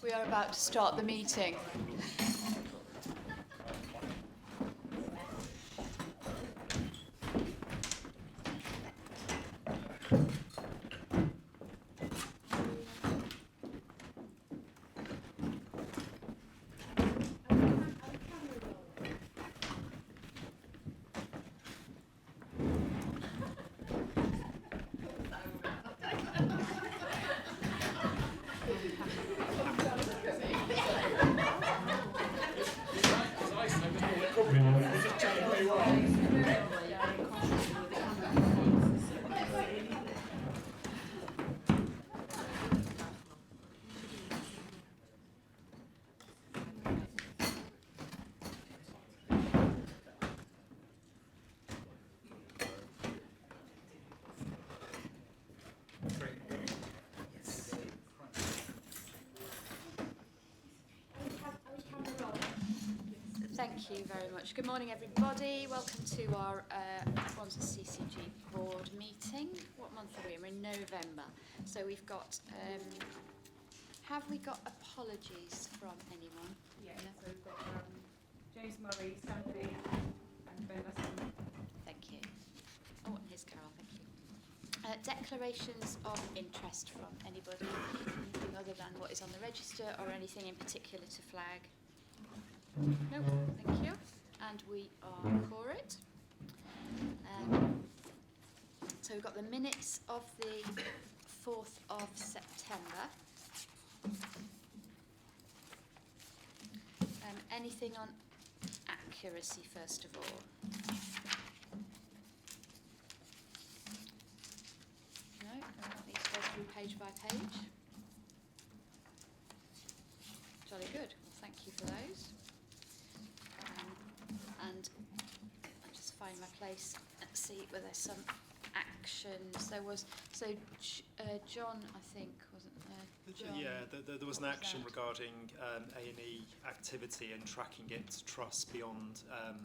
We are about to start the meeting. Thank you very much. Good morning, everybody. Welcome to our Wandsworth CCG board meeting. What month are we in? We're in November. So we've got, have we got apologies from anyone? Yeah, so we've got James Murray, Stampy, and Ben Lesson. Thank you. Oh, and here's Carol, thank you. Declarations of interest from anybody, anything other than what is on the register or anything in particular to flag? No, thank you. And we are for it. So we've got the minutes of the 4th of September. Anything on accuracy, first of all? No, I don't need to go through page by page. Jolly good. Well, thank you for those. And I'll just find my place and see whether there's some actions. There was, so John, I think, wasn't there? John, yeah, there was an action regarding A&E activity and tracking it to trust beyond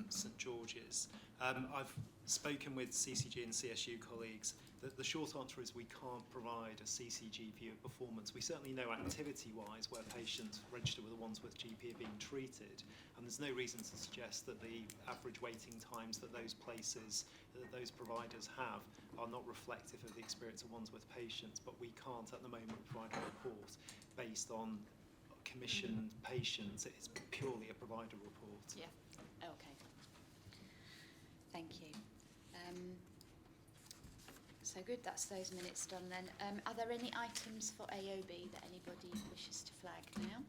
St George's. I've spoken with CCG and CSU colleagues. The short answer is we can't provide a CCG view of performance. We certainly know activity-wise where patients registered with a Wandsworth GP are being treated, and there's no reason to suggest that the average waiting times that those places, that those providers have, are not reflective of the experience of Wandsworth patients, but we can't at the moment provide a report based on commissioned patients. It's purely a provider report. Yeah, okay. Thank you. So good, that's those minutes done then. Are there any items for AOB that anybody wishes to flag now?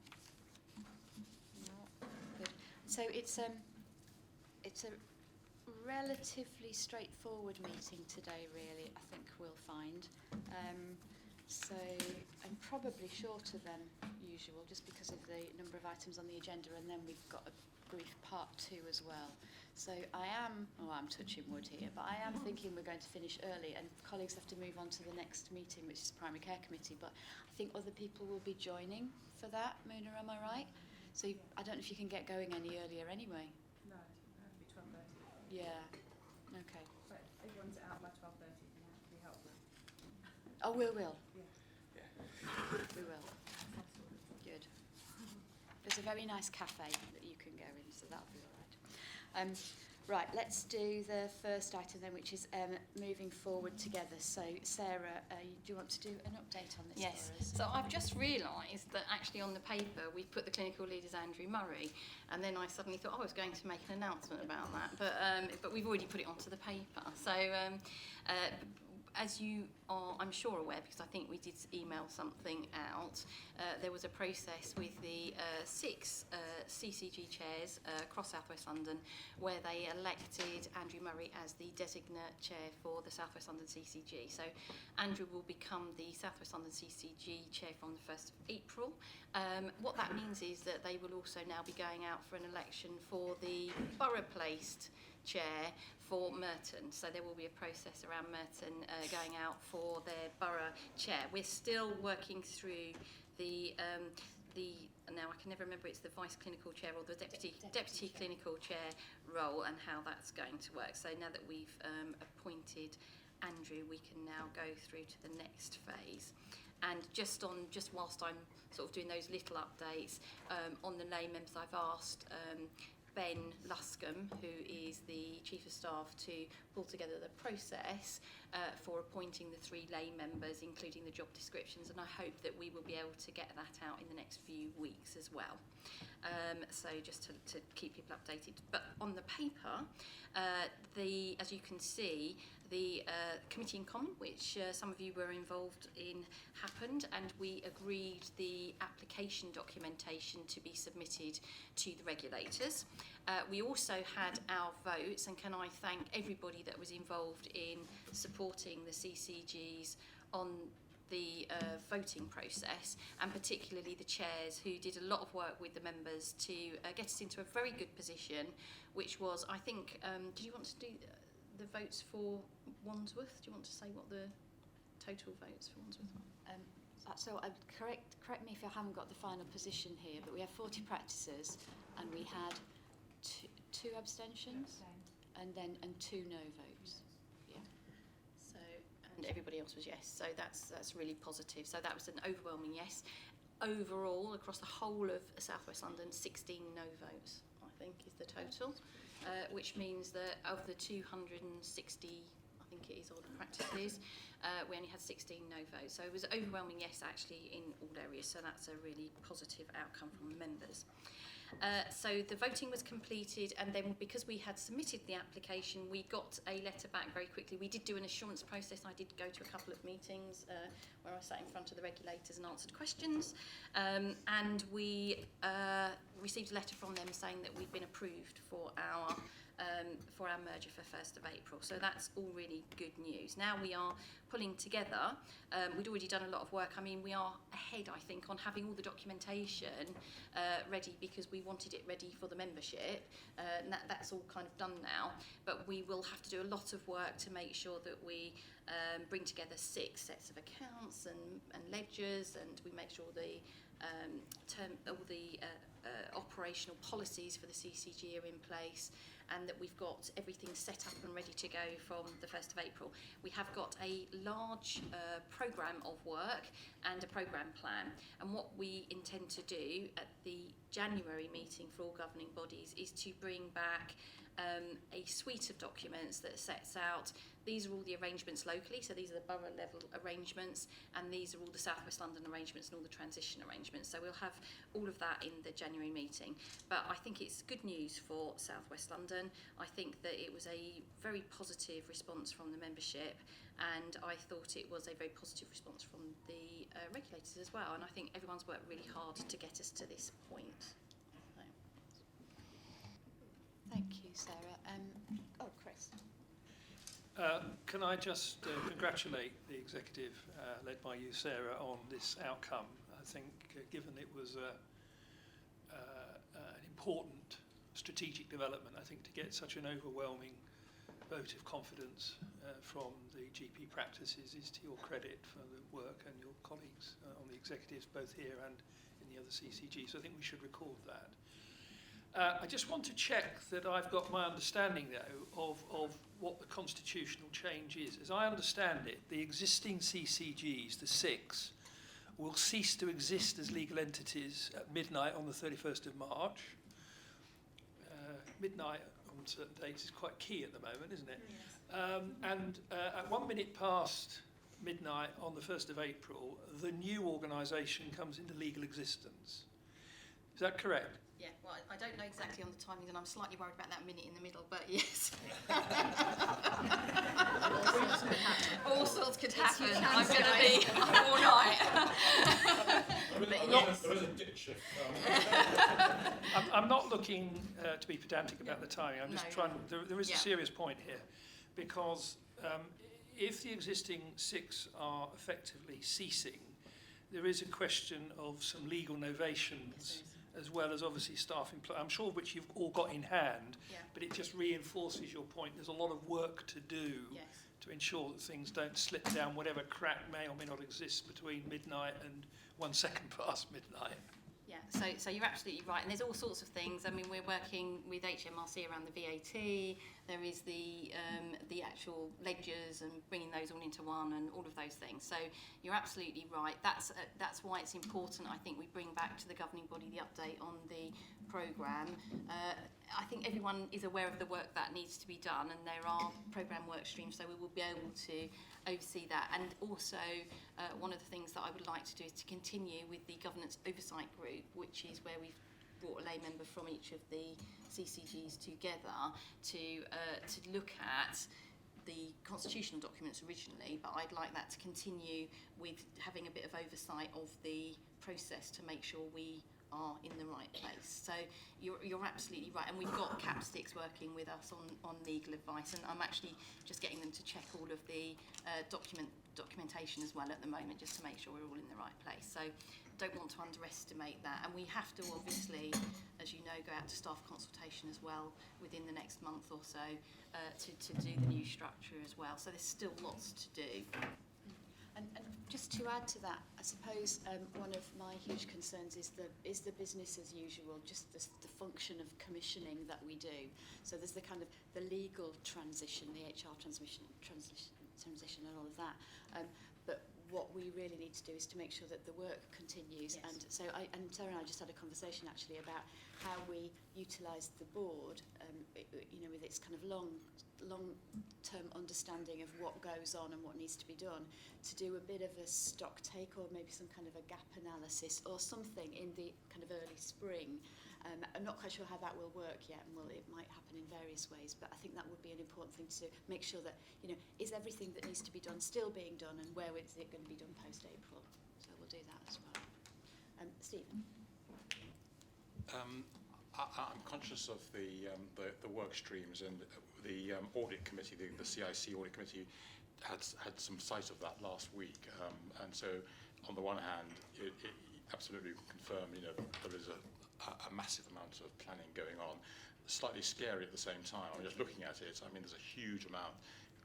No, good. So it's a relatively straightforward meeting today, really, I think we'll find. And probably shorter than usual, just because of the number of items on the agenda, and then we've got a brief part 2 as well. So I'm touching wood here, but I am thinking we're going to finish early, and colleagues have to move on to the next meeting, which is Primary Care Committee, but I think other people will be joining for that. Mona, am I right? So I don't know if you can get going any earlier anyway. No, it has to be 12:30. Yeah, okay. But if everyone's out by 12:30, then that would be helpful. Oh, we will. Yeah. We will. Good. There's a very nice cafe that you can go in, so that'll be all right. Right, let's do the first item then, which is moving forward together. So, Sarah, do you want to do an update on this Yes. for us? So I've just realised that actually on the paper we've put the clinical lead as Andrew Murray, and then I suddenly thought I was going to make an announcement about that, but we've already put it onto the paper. So as you are, I'm sure, aware, because I think we did email something out, there was a process with the 6 CCG chairs across South West London where they elected Andrew Murray as the designate chair for the South West London CCG. So Andrew will become the South West London CCG chair from the 1st of April. What that means is that they will also now be going out for an election for the borough-placed chair for Merton. So there will be a process around Merton going out for their borough chair. We're still working through the now I can never remember, it's the vice clinical chair or the deputy clinical chair role and how that's going to work. So now that we've appointed Andrew, we can now go through to the next phase. And just whilst I'm sort of doing those little updates, on the lay members, I've asked Ben Luscombe, who is the Chief of Staff, to pull together the process for appointing the 3 lay members, including the job descriptions, and I hope that we will be able to get that out in the next few weeks as well. So just to keep people updated. But on the paper, as you can see, the committee in common, which some of you were involved in, happened, and we agreed the application documentation to be submitted to the regulators. We also had our votes, and can I thank everybody that was involved in supporting the CCGs on the voting process, and particularly the chairs, who did a lot of work with the members to get us into a very good position, which was, I think, did you want to do the votes for Wandsworth? Do you want to say what the total votes for Wandsworth are? So correct me if I haven't got the final position here, but we have 40 practices, and we had two abstentions, and 2 no votes. Yeah. So, and everybody else was yes. So that's really positive. So that was an overwhelming yes. Overall, across the whole of South West London, 16 no votes, I think, is the total, which means that of the 260, I think it is, odd practices, we only had 16 no votes. So it was overwhelming yes, actually, in all areas. So that's a really positive outcome from the members. So the voting was completed, and then because we had submitted the application, we got a letter back very quickly. We did do an assurance process. I did go to a couple of meetings where I sat in front of the regulators and answered questions, and we received a letter from them saying that we'd been approved for our merger for 1st of April. So that's all really good news. Now we are pulling together. We'd already done a lot of work. I mean, we are ahead, I think, on having all the documentation ready, because we wanted it ready for the membership. And that's all kind of done now. But we will have to do a lot of work to make sure that we bring together 6 sets of accounts and ledgers, and we make sure all the operational policies for the CCG are in place, and that we've got everything set up and ready to go from the 1st of April. We have got a large programme of work and a programme plan, and what we intend to do at the January meeting for all governing bodies is to bring back a suite of documents that sets out, these are all the arrangements locally, so these are the borough level arrangements, and these are all the South West London arrangements and all the transition arrangements. So we'll have all of that in the January meeting. But I think it's good news for South West London. I think that it was a very positive response from the membership, and I thought it was a very positive response from the regulators as well. And I think everyone's worked really hard to get us to this point. Thank you, Sarah. Chris. Can I just congratulate the executive led by you, Sarah, on this outcome. I think given it was an important strategic development, I think to get such an overwhelming vote of confidence from the GP practices is to your credit for the work and your colleagues on the executives, both here and in the other CCG. So I think we should record that. I just want to check that I've got my understanding, though, of what the constitutional change is. As I understand it, the existing CCGs, the 6, will cease to exist as legal entities at midnight on the 31st of March. Midnight on certain dates is quite key at the moment, isn't it? Yes. And at 1 minute past midnight on the 1st of April, the new organisation comes into legal existence. Is that correct? Yeah, well, I don't know exactly on the timings, and I'm slightly worried about that minute in the middle, but yes. All sorts could happen. I'm going to be up all night. I'm not looking to be pedantic about the timing. I'm just trying. There is a serious point here, because if the existing 6 are effectively ceasing, there is a question of some legal novations, as well as obviously staff I'm sure which you've all got in hand, but it just reinforces your point. There's a lot of work to do to ensure that things don't slip down whatever crack may or may not exist between midnight and 1 second past midnight. Yeah, so you're absolutely right, and there's all sorts of things. I mean, we're working with HMRC around the VAT, there is the actual ledgers and bringing those all into one and all of those things. So you're absolutely right. That's why it's important, I think, we bring back to the governing body the update on the programme. I think everyone is aware of the work that needs to be done, and there are programme work streams, so we will be able to oversee that. And also, one of the things that I would like to do is to continue with the governance oversight group, which is where we've brought a lay member from each of the CCGs together to look at the constitutional documents originally, but I'd like that to continue with having a bit of oversight of the process to make sure we are in the right place. So you're absolutely right, and we've got Capsticks working with us on legal advice, and I'm actually just getting them to check all of the documentation as well at the moment, just to make sure we're all in the right place. So don't want to underestimate that, and we have to obviously, as you know, go out to staff consultation as well within the next month or so to do the new structure as well. So there's still lots to do. And just to add to that, I suppose one of my huge concerns is the business as usual, just the function of commissioning that we do. So there's the kind of the legal transition, the HR transition and all of that. But what we really need to do is to make sure that the work continues. Yes. And so Sarah and I just had a conversation actually about how we utilise the board, with its kind of long-term understanding of what goes on and what needs to be done, to do a bit of a stock take or maybe some kind of a gap analysis or something in the kind of early spring. I'm not quite sure how that will work yet, and it might happen in various ways, but I think that would be an important thing to make sure that, is everything that needs to be done still being done, and where is it going to be done post-April? So we'll do that as well. Stephen? I'm conscious of the work streams, and the audit committee, the CIC audit committee, had some sight of that last week, and so on the one hand, it absolutely confirm, there is a massive amount of planning going on. Slightly scary at the same time. I'm just looking at it. I mean, there's a huge amount,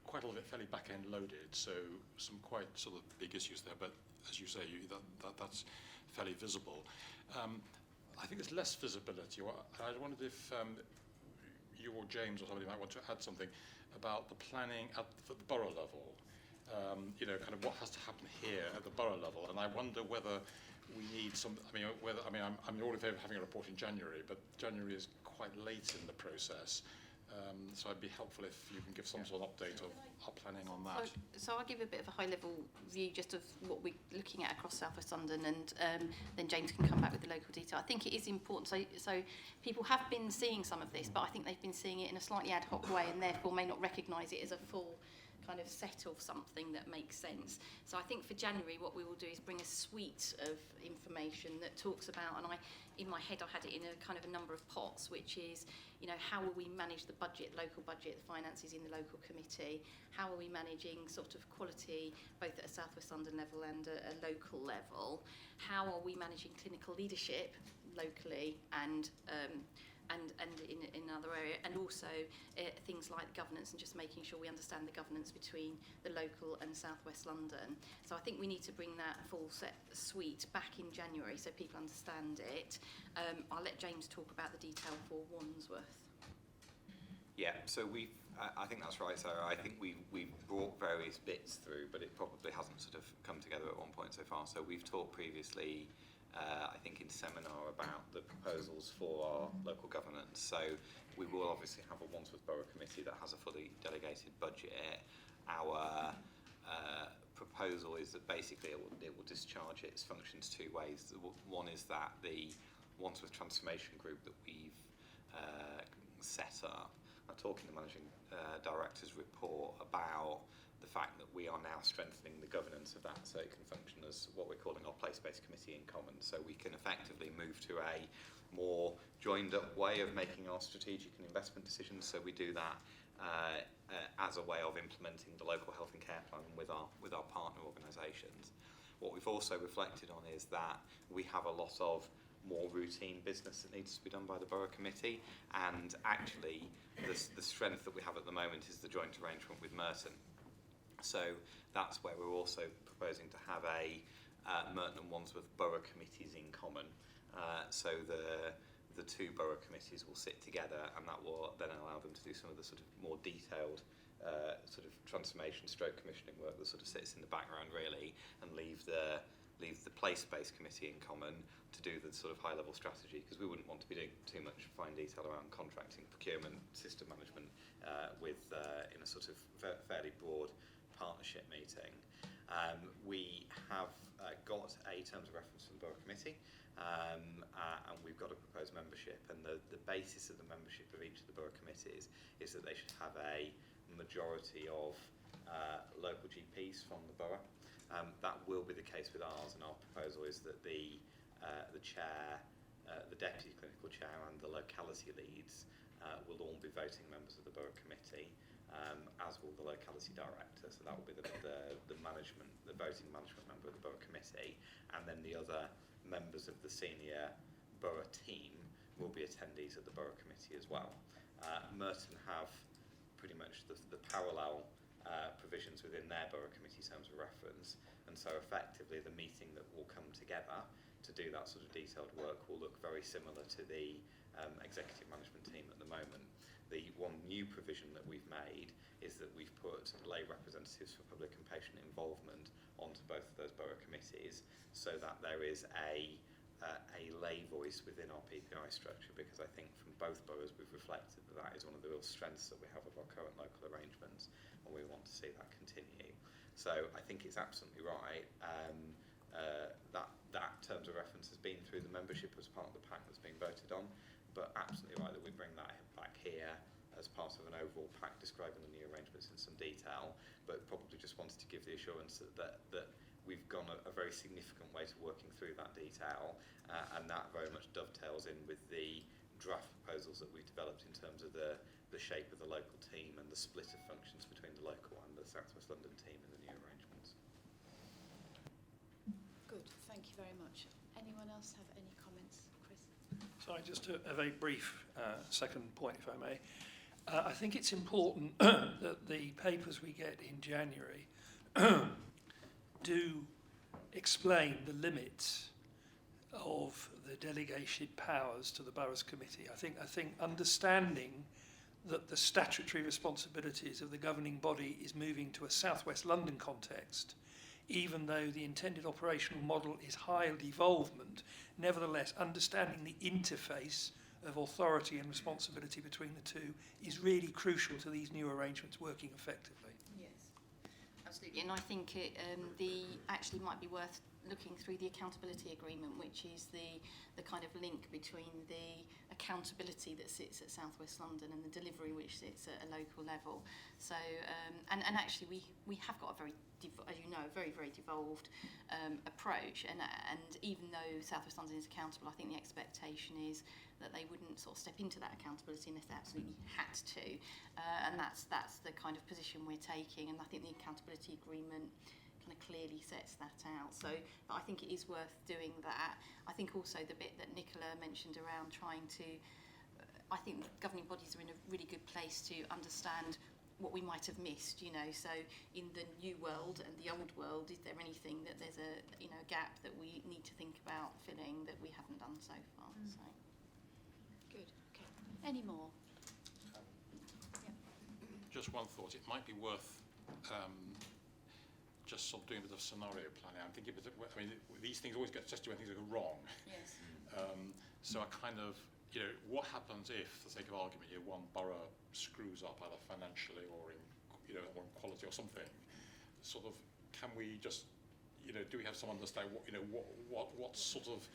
quite a lot of it fairly back-end loaded, so some quite sort of big issues there. But as you say, that's fairly visible. I think there's less visibility. I wondered if you or James or somebody might want to add something about the planning at the borough level. Kind of what has to happen here at the borough level, and I wonder whether we need some. I'm all in favour of having a report in January, but January is quite late in the process. So it'd be helpful if you can give some sort of update of our planning on that. So I'll give a bit of a high-level view just of what we're looking at across South West London, and then James can come back with the local detail. I think it is important. So people have been seeing some of this, but I think they've been seeing it in a slightly ad hoc way, and therefore may not recognise it as a full kind of set of something that makes sense. So I think for January what we will do is bring a suite of information that talks about, and in my head I had it in a kind of a number of pots, which is, how will we manage the budget, local budget, the finances in the local committee, how are we managing sort of quality both at a South West London level and a local level, how are we managing clinical leadership locally and in another area, and also things like governance, and just making sure we understand the governance between the local and South West London. So I think we need to bring that full set suite back in January so people understand it. I'll let James talk about the detail for Wandsworth. Yeah, so I think that's right, Sarah. I think we've brought various bits through, but it probably hasn't sort of come together at one point so far. So we've talked previously, I think in seminar, about the proposals for our local governance. So we will obviously have a Wandsworth Borough Committee that has a fully delegated budget. Our proposal is that basically it will discharge its functions two ways. One is that the Wandsworth Transformation Group that we've set up, I talk in the Managing Director's report about the fact that we are now strengthening the governance of that, so it can function as what we're calling our place-based committee in common, so we can effectively move to a more joined-up way of making our strategic and investment decisions. So we do that as a way of implementing the local health and care plan with our partner organisations. What we've also reflected on is that we have a lot of more routine business that needs to be done by the Borough Committee, and actually the strength that we have at the moment is the joint arrangement with Merton. So that's where we're also proposing to have a Merton and Wandsworth Borough Committees in common. So the two borough committees will sit together, and that will then allow them to do some of the sort of more detailed sort of transformation stroke commissioning work that sort of sits in the background really, and leave the place-based committee in common to do the sort of high-level strategy, because we wouldn't want to be doing too much fine detail around contracting, procurement, system management in a sort of fairly broad partnership meeting. We have got a terms of reference from the borough committee, and we've got a proposed membership, and the basis of the membership of each of the borough committees is that they should have a majority of local GPs from the borough. That will be the case with ours, and our proposal is that the chair, the deputy clinical chair and the locality leads will all be voting members of the borough committee, as will the locality director. So that will be the management, the voting management member of the borough committee, and then the other members of the senior borough team will be attendees at the borough committee as well. Merton have pretty much the parallel provisions within their borough committee terms of reference, and so effectively the meeting that will come together to do that sort of detailed work will look very similar to the executive management team at the moment. The one new provision that we've made is that we've put lay representatives for public and patient involvement onto both of those borough committees, so that there is a lay voice within our PPI structure, because I think from both boroughs we've reflected that that is one of the real strengths that we have of our current local arrangements, and we want to see that continue. So I think it's absolutely right that terms of reference has been through the membership as part of the pack that's being voted on, but absolutely right that we bring that back here as part of an overall pack describing the new arrangements in some detail, but probably just wanted to give the assurance that we've gone a very significant way to working through that detail, and that very much dovetails in with the draft proposals that we've developed in terms of the shape of the local team and the split of functions between the local and the South West London team in the new arrangements. Good, thank you very much. Anyone else have any comments? Chris? Sorry, just a very brief second point, if I may. I think it's important that the papers we get in January do explain the limits of the delegation powers to the Boroughs Committee. I think understanding that the statutory responsibilities of the governing body is moving to a South West London context, even though the intended operational model is high devolvement, nevertheless understanding the interface of authority and responsibility between the two is really crucial to these new arrangements working effectively. Yes. Absolutely, and I think it actually might be worth looking through the accountability agreement, which is the kind of link between the accountability that sits at South West London and the delivery which sits at a local level. So, and actually we have got a very, as you know, a very, very devolved approach, and even though South West London is accountable, I think the expectation is that they wouldn't sort of step into that accountability unless they absolutely had to, and that's the kind of position we're taking, and I think the accountability agreement kind of clearly sets that out. So I think it is worth doing that. I think also the bit that Nicola mentioned around trying to, I think governing bodies are in a really good place to understand what we might have missed, you know. So in the new world and the old world, is there anything that there's a gap that we need to think about filling that we haven't done so far? So good. Okay. Any more? Just one thought. It might be worth just sort of doing a bit of scenario planning. I'm thinking, I mean, these things always get tested when things go wrong. Yes. So I kind of, what happens if, for the sake of argument, one borough screws up either financially or in, or in quality or something? Sort of, can we just, do we have some understanding what sort of,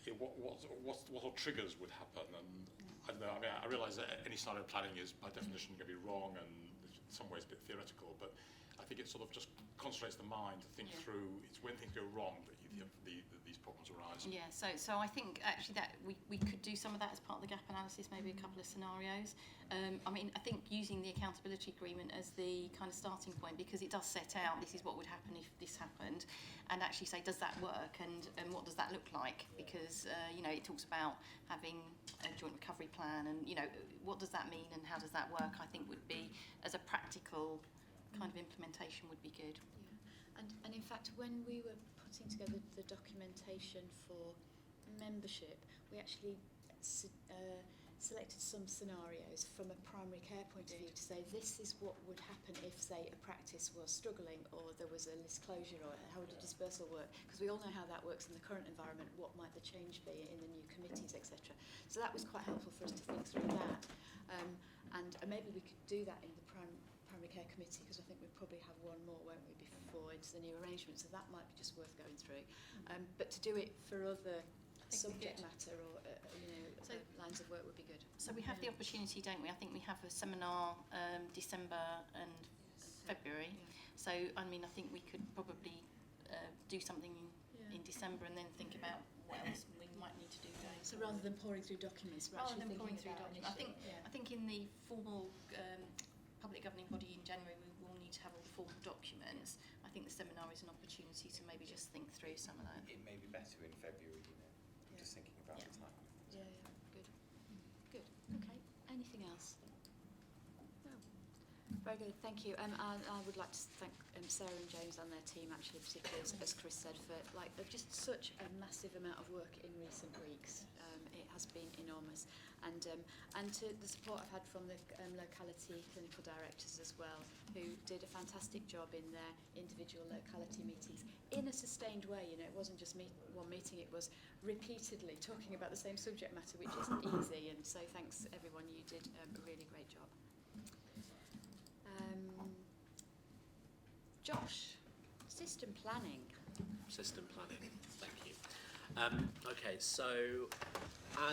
what triggers would happen? And I don't know. I mean, I realise that any scenario planning is by definition going to be wrong and in some ways a bit theoretical, but I think it sort of just concentrates the mind to think through. It's when things go wrong that these problems arise. Yeah, so I think actually that we could do some of that as part of the gap analysis, maybe a couple of scenarios. I mean, I think using the accountability agreement as the kind of starting point, because it does set out this is what would happen if this happened, and actually say, does that work, and what does that look like? Because it talks about having a joint recovery plan, and what does that mean and how does that work? I think would be, as a practical kind of implementation, would be good. Yeah, and in fact, when we were putting together the documentation for membership, we actually selected some scenarios from a primary care point of view to say this is what would happen if, say, a practice was struggling or there was a list closure, or how would a dispersal work, because we all know how that works in the current environment, what might the change be in the new committees, etc. So that was quite helpful for us to think through that, and maybe we could do that in the primary care committee, because I think we probably have one more, won't we, before into the new arrangement, so that might be just worth going through. But to do it for other subject matter or So- lines of work would be good. So we have the opportunity, don't we? I think we have a seminar December and February. So, I mean, I think we could probably do something in December and then think about what else we might need to do going So forward. rather than pouring through documents, we're Rather actually than pouring thinking through about documents. I think in the formal public governing body in January, we will need to have all the formal documents. I think the seminar is an opportunity to maybe just think through some of that. It may be better in February, Yeah. just thinking about Yeah. the time. Yeah, good. Good. Okay. Anything else? No. Very good. Thank you. I would like to thank Sarah and James and their team, actually, particularly as Chris said, for just such a massive amount of work in recent weeks. It has been enormous, and to the support I've had from the locality clinical directors as well, who did a fantastic job in their individual locality meetings in a sustained way. You know, it wasn't just one meeting; it was repeatedly talking about the same subject matter, which isn't easy. And so, thanks everyone. You did a really great job. Josh, system planning. System planning, thank you. Okay, so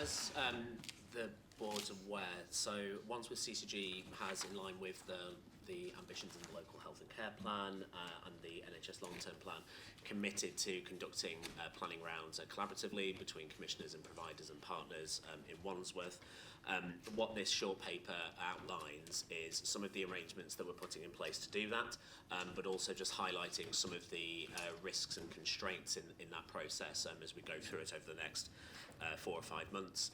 as the board's aware, so Wandsworth CCG has, in line with the ambitions in the local health and care plan and the NHS long-term plan, committed to conducting planning rounds collaboratively between commissioners and providers and partners in Wandsworth. What this short paper outlines is some of the arrangements that we're putting in place to do that, but also just highlighting some of the risks and constraints in that process as we go through it over the next 4 or 5 months.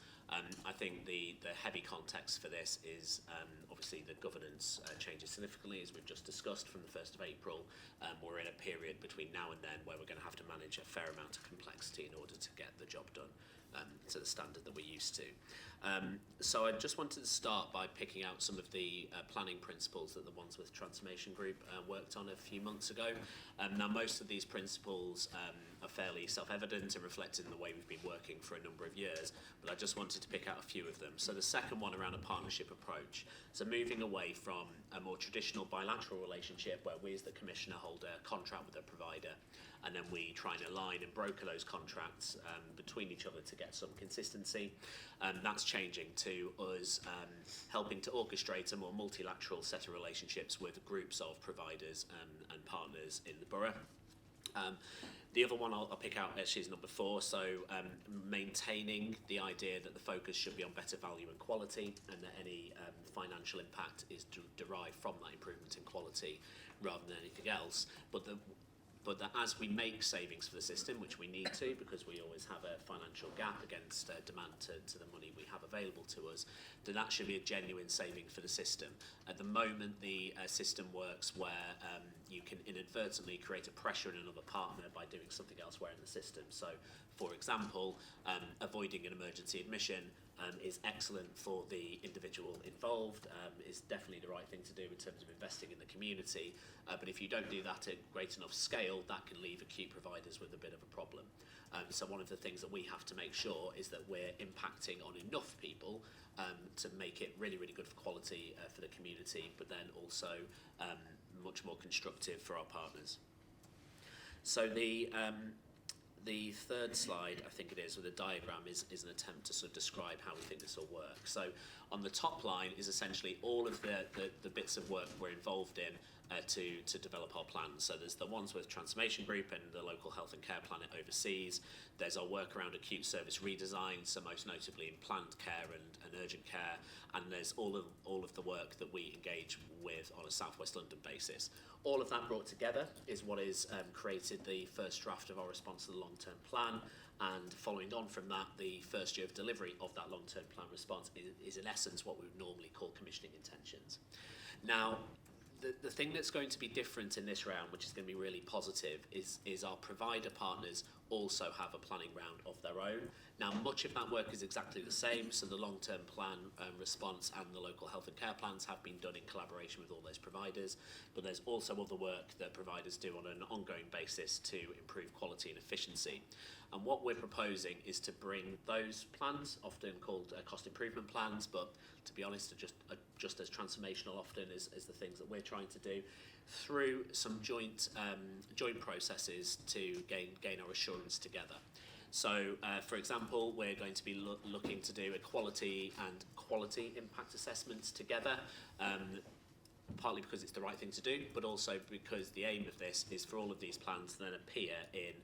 I think the heavy context for this is obviously the governance changes significantly, as we've just discussed, from the 1st of April. We're in a period between now and then where we're going to have to manage a fair amount of complexity in order to get the job done to the standard that we're used to. So I just wanted to start by picking out some of the planning principles that the Wandsworth Transformation Group worked on a few months ago. Now, most of these principles are fairly self-evident and reflected in the way we've been working for a number of years, but I just wanted to pick out a few of them. So the second one around a partnership approach. So moving away from a more traditional bilateral relationship where we as the Commissioner hold a contract with a provider, and then we try and align and broker those contracts between each other to get some consistency. That's changing to us helping to orchestrate a more multilateral set of relationships with groups of providers and partners in the borough. The other one I'll pick out actually is number 4, so maintaining the idea that the focus should be on better value and quality, and that any financial impact is derived from that improvement in quality rather than anything else, but that as we make savings for the system, which we need to because we always have a financial gap against demand to the money we have available to us, that should be a genuine saving for the system. At the moment, the system works where you can inadvertently create a pressure in another partner by doing something elsewhere in the system. So, for example, avoiding an emergency admission is excellent for the individual involved, is definitely the right thing to do in terms of investing in the community, but if you don't do that at great enough scale, that can leave acute providers with a bit of a problem. So one of the things that we have to make sure is that we're impacting on enough people to make it really, really good for quality for the community, but then also much more constructive for our partners. So the third slide, I think it is, with a diagram, is an attempt to sort of describe how we think this will work. So on the top line is essentially all of the bits of work we're involved in to develop our plans. So there's the Wandsworth Transformation Group and the local health and care plan it oversees. There's our work around acute service redesign, so most notably in planned care and urgent care. And there's all of the work that we engage with on a South West London basis. All of that brought together is what has created the first draft of our response to the long-term plan, and following on from that, the first year of delivery of that long-term plan response is in essence what we would normally call commissioning intentions. Now, the thing that's going to be different in this round, which is going to be really positive, is our provider partners also have a planning round of their own. Now, much of that work is exactly the same, so the long-term plan response and the local health and care plans have been done in collaboration with all those providers, but there's also other work that providers do on an ongoing basis to improve quality and efficiency. And what we're proposing is to bring those plans, often called cost improvement plans, but to be honest, are just as transformational often as the things that we're trying to do, through some joint processes to gain our assurance together. So, for example, we're going to be looking to do equality and quality impact assessments together, partly because it's the right thing to do, but also because the aim of this is for all of these plans to then appear in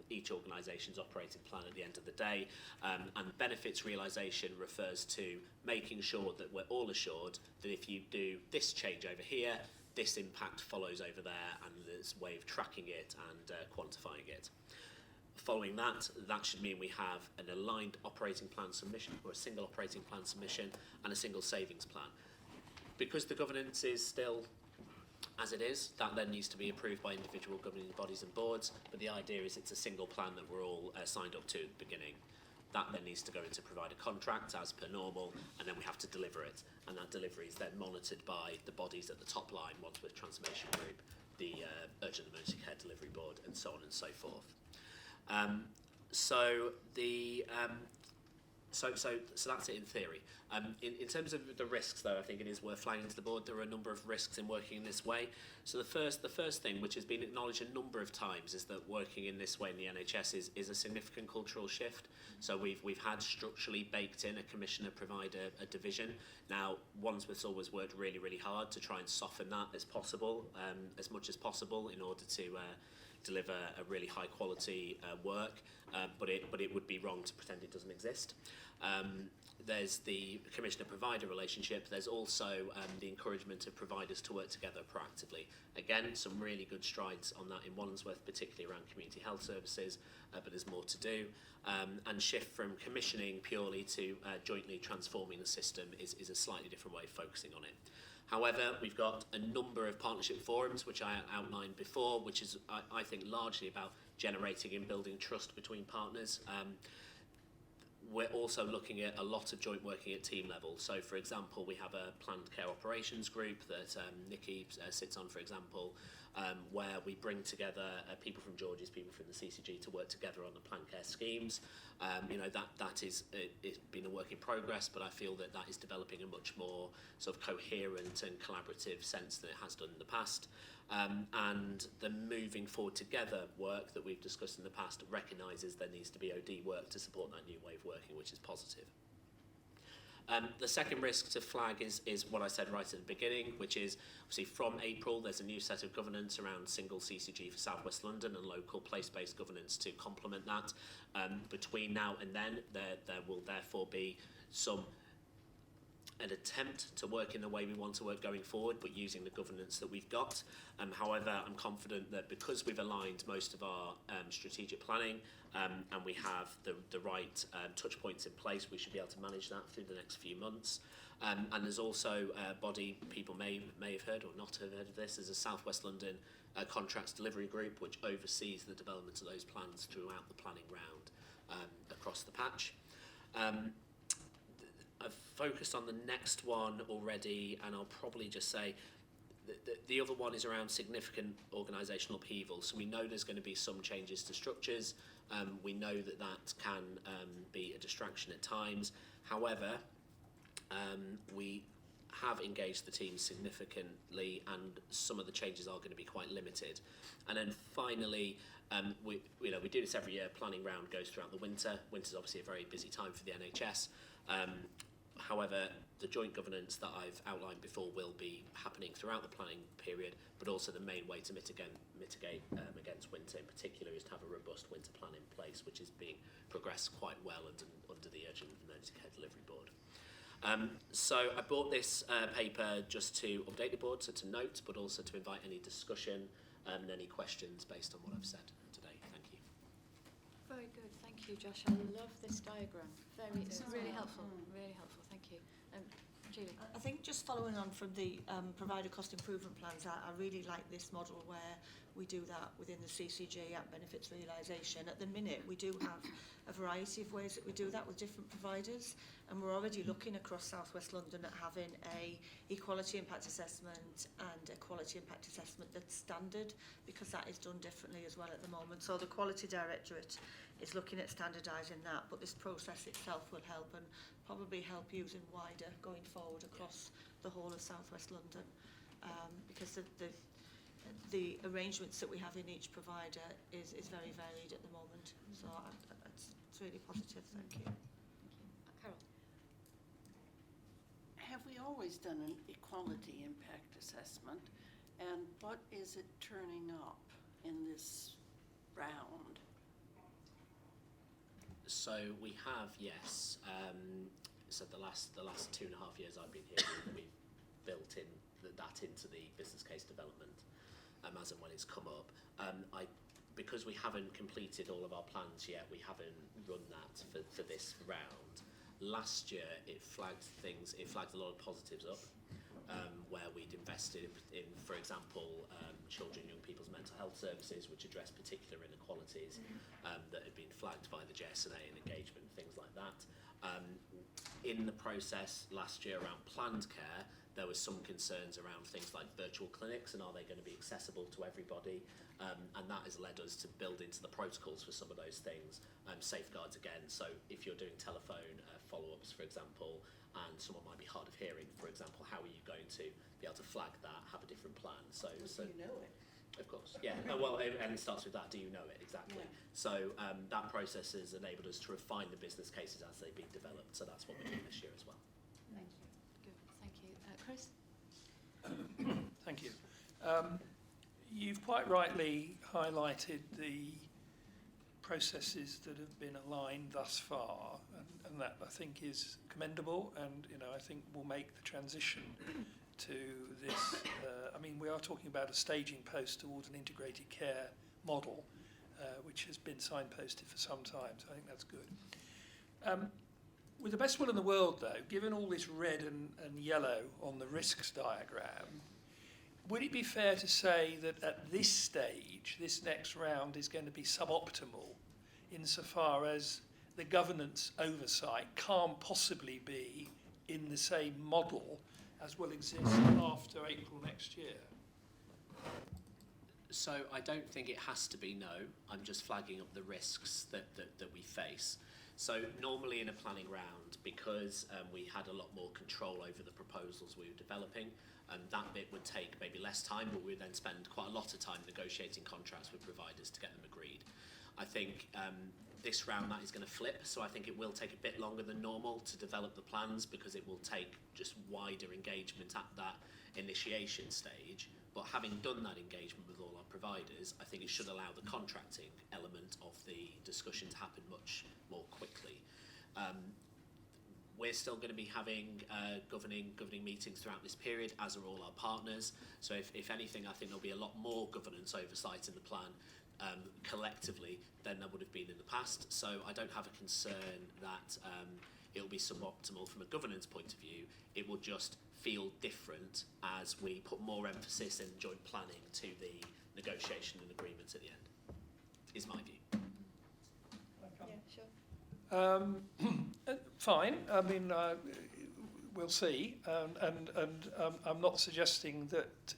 each organisation's operating plan at the end of the day, and benefits realisation refers to making sure that we're all assured that if you do this change over here, this impact follows over there, and there's a way of tracking it and quantifying it. Following that, that should mean we have an aligned operating plan submission, or a single operating plan submission, and a single savings plan. Because the governance is still as it is, that then needs to be approved by individual governing bodies and boards, but the idea is it's a single plan that we're all signed up to at the beginning. That then needs to go into provider contract as per normal, and then we have to deliver it, and that delivery is then monitored by the bodies at the top line, Wandsworth Transformation Group, the Urgent Emergency Care Delivery Board, and so on and so forth. So that's it in theory. In terms of the risks, though, I think it is worth flagging to the board there are a number of risks in working in this way. So the first thing, which has been acknowledged a number of times, is that working in this way in the NHS is a significant cultural shift. So we've had structurally baked in a commissioner-provider a division. Now, Wandsworth's always worked really, really hard to try and soften that as possible, as much as possible, in order to deliver a really high quality work, but it would be wrong to pretend it doesn't exist. There's the commissioner-provider relationship. There's also the encouragement of providers to work together proactively. Again, some really good strides on that in Wandsworth, particularly around community health services, but there's more to do. And shift from commissioning purely to jointly transforming the system is a slightly different way of focusing on it. However, we've got a number of partnership forums, which I outlined before, which is, I think, largely about generating and building trust between partners. We're also looking at a lot of joint working at team level. So, for example, we have a planned care operations group that Nikki sits on, for example, where we bring together people from George's, people from the CCG to work together on the planned care schemes. That is it's been a work in progress, but I feel that is developing a much more sort of coherent and collaborative sense than it has done in the past. And the moving forward together work that we've discussed in the past recognises there needs to be OD work to support that new way of working, which is positive. The second risk to flag is what I said right at the beginning, which is obviously from April there's a new set of governance around single CCG for South West London and local place-based governance to complement that. Between now and then there will therefore be an attempt to work in the way we want to work going forward, but using the governance that we've got. However, I'm confident that because we've aligned most of our strategic planning and we have the right touch points in place, we should be able to manage that through the next few months. And there's also a body people may have heard or not have heard of this. There's a South West London contracts delivery group which oversees the development of those plans throughout the planning round across the patch. I've focused on the next one already, and I'll probably just say the other one is around significant organisational upheaval. So we know there's going to be some changes to structures. We know that can be a distraction at times. However, we have engaged the team significantly, and some of the changes are going to be quite limited. And then finally, we do this every year. Planning round goes throughout the winter. Winter's obviously a very busy time for the NHS. However, the joint governance that I've outlined before will be happening throughout the planning period, but also the main way to mitigate against winter in particular is to have a robust winter plan in place, which is being progressed quite well under the Urgent Emergency Care Delivery Board. So I brought this paper just to update the board, so to note, but also to invite any discussion and any questions based on what I've said today. Thank you. Very good, thank you, Josh. I love this diagram. It's really helpful. Really helpful. Thank you. Julie. I think just following on from the provider cost improvement plans, I really like this model where we do that within the CCG at benefits realisation. At the minute, we do have a variety of ways that we do that with different providers, and we're already looking across South West London at having a equality impact assessment and a quality impact assessment that's standard, because that is done differently as well at the moment. So the Quality Directorate is looking at standardising that, but this process itself will help, and probably help using wider going forward across the whole of South West London, because the arrangements that we have in each provider is very varied at the moment. So it's really positive. Thank you. Carol. Have we always done an equality impact assessment? And what is it turning up in this round? So we have, yes. So the last 2.5 years I've been here, we've built in that into the business case development as and when it's come up. Because we haven't completed all of our plans yet, we haven't run that for this round. Last year it flagged a lot of positives up, where we'd invested in, for example, children and young people's mental health services, which address particular inequalities that had been flagged by the JSNA and engagement, things like that. In the process last year around planned care, there was some concerns around things like virtual clinics and are they going to be accessible to everybody, and that has led us to build into the protocols for some of those things safeguards again. So if you're doing telephone follow-ups, for example, and someone might be hard of hearing, for example, how are you going to be able to flag that, have a different plan? So Do you know it? of course, yeah. Well, and it starts with that. Do you know it? Exactly. Yeah. So that process has enabled us to refine the business cases as they've been developed. So that's what we're doing this year as well. Thank you. Good. Thank you. Chris? Thank you. You've quite rightly highlighted the processes that have been aligned thus far, and that I think is commendable, and I think will make the transition to this. I mean, we are talking about a staging post towards an integrated care model, which has been signposted for some time, so I think that's good. With the best will in the world, though, given all this red and yellow on the risks diagram, would it be fair to say that at this stage, this next round is going to be suboptimal insofar as the governance oversight can't possibly be in the same model as will exist after April next year? So I don't think it has to be no. I'm just flagging up the risks that we face. So normally in a planning round, because we had a lot more control over the proposals we were developing, and that bit would take maybe less time, but we would then spend quite a lot of time negotiating contracts with providers to get them agreed. I think this round that is going to flip, so I think it will take a bit longer than normal to develop the plans, because it will take just wider engagement at that initiation stage. But having done that engagement with all our providers, I think it should allow the contracting element of the discussion to happen much more quickly. We're still going to be having governing meetings throughout this period, as are all our partners. So if anything, I think there'll be a lot more governance oversight in the plan collectively than there would have been in the past. So I don't have a concern that it'll be suboptimal from a governance point of view. It will just feel different as we put more emphasis in joint planning to the negotiation and agreements at the end, is my view. Yeah, sure. Fine. I mean, we'll see. And I'm not suggesting that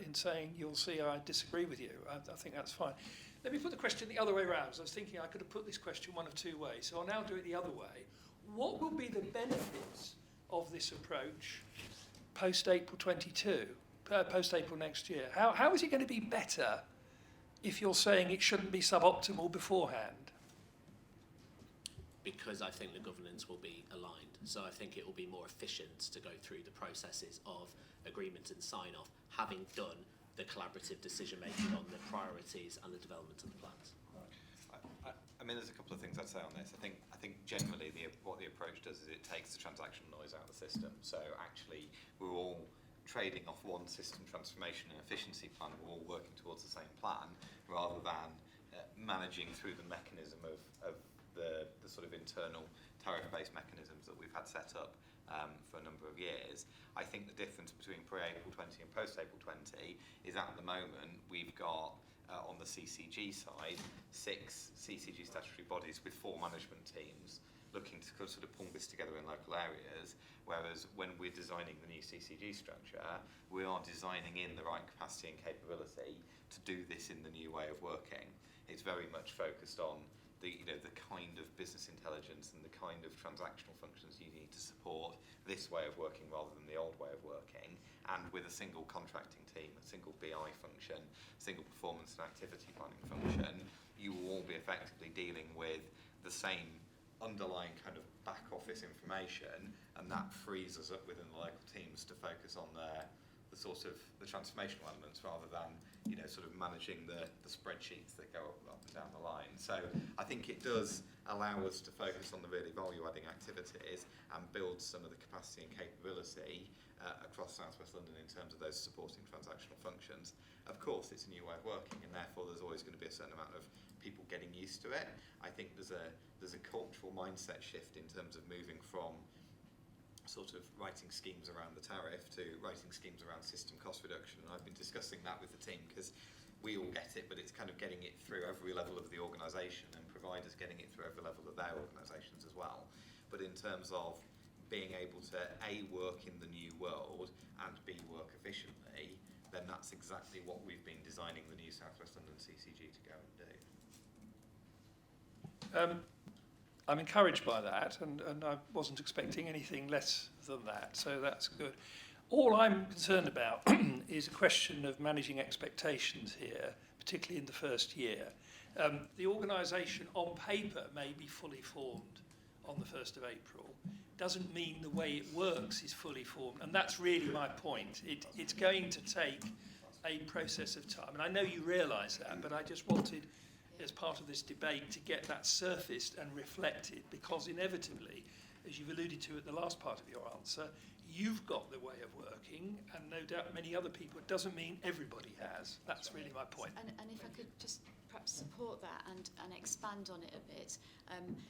in saying you'll see I disagree with you. I think that's fine. Let me put the question the other way around. I was thinking I could have put this question one of two ways. So I'll now do it the other way. What will be the benefits of this approach post-April 22, post-April next year? How is it going to be better if you're saying it shouldn't be suboptimal beforehand? Because I think the governance will be aligned. So I think it will be more efficient to go through the processes of agreement and sign-off, having done the collaborative decision-making on the priorities and the development of the plans. I mean, there's a couple of things I'd say on this. I think generally what the approach does is it takes the transactional noise out of the system. So actually, we're all trading off one system transformation and efficiency plan. We're all working towards the same plan, rather than managing through the mechanism of the sort of internal tariff-based mechanisms that we've had set up for a number of years. I think the difference between pre-April 20 and post-April 20 is at the moment we've got on the CCG side, 6 CCG statutory bodies with 4 management teams looking to sort of pull this together in local areas, whereas when we're designing the new CCG structure, we are designing in the right capacity and capability to do this in the new way of working. It's very much focused on the kind of business intelligence and the kind of transactional functions you need to support this way of working rather than the old way of working, and with a single contracting team, a single BI function, single performance and activity planning function, you will all be effectively dealing with the same underlying kind of back office information, and that frees us up within the local teams to focus on the sort of the transformational elements rather than sort of managing the spreadsheets that go up and down the line. So I think it does allow us to focus on the really value-adding activities and build some of the capacity and capability across South West London in terms of those supporting transactional functions. Of course, it's a new way of working, and therefore there's always going to be a certain amount of people getting used to it. I think there's a cultural mindset shift in terms of moving from sort of writing schemes around the tariff to writing schemes around system cost reduction. And I've been discussing that with the team because we all get it, but it's kind of getting it through every level of the organisation and providers getting it through every level of their organisations as well. But in terms of being able to A, work in the new world and B, work efficiently, then that's exactly what we've been designing the new South West London CCG to go and do. I'm encouraged by that, and I wasn't expecting anything less than that, so that's good. All I'm concerned about is a question of managing expectations here, particularly in the first year. The organisation on paper may be fully formed on the 1st of April. Doesn't mean the way it works is fully formed, and that's really my point. It's going to take a process of time, and I know you realise that, but I just wanted, as part of this debate, to get that surfaced and reflected, because inevitably, as you've alluded to at the last part of your answer, you've got the way of working, and no doubt many other people. It doesn't mean everybody has. That's really my point. And if I could just perhaps support that and expand on it a bit.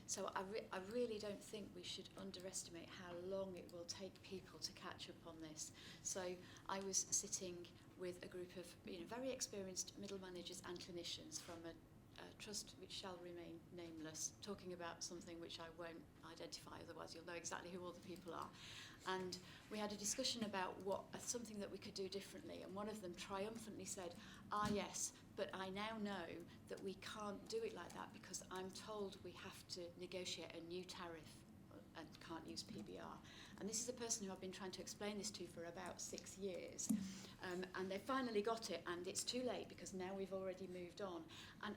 So I really don't think we should underestimate how long it will take people to catch up on this. So I was sitting with a group of very experienced middle managers and clinicians from a trust which shall remain nameless, talking about something which I won't identify, otherwise you'll know exactly who all the people are. And we had a discussion about something that we could do differently, and one of them triumphantly said, yes, but I now know that we can't do it like that because I'm told we have to negotiate a new tariff and can't use PBR. And this is a person who I've been trying to explain this to for about 6 years. And they finally got it, and it's too late because now we've already moved on.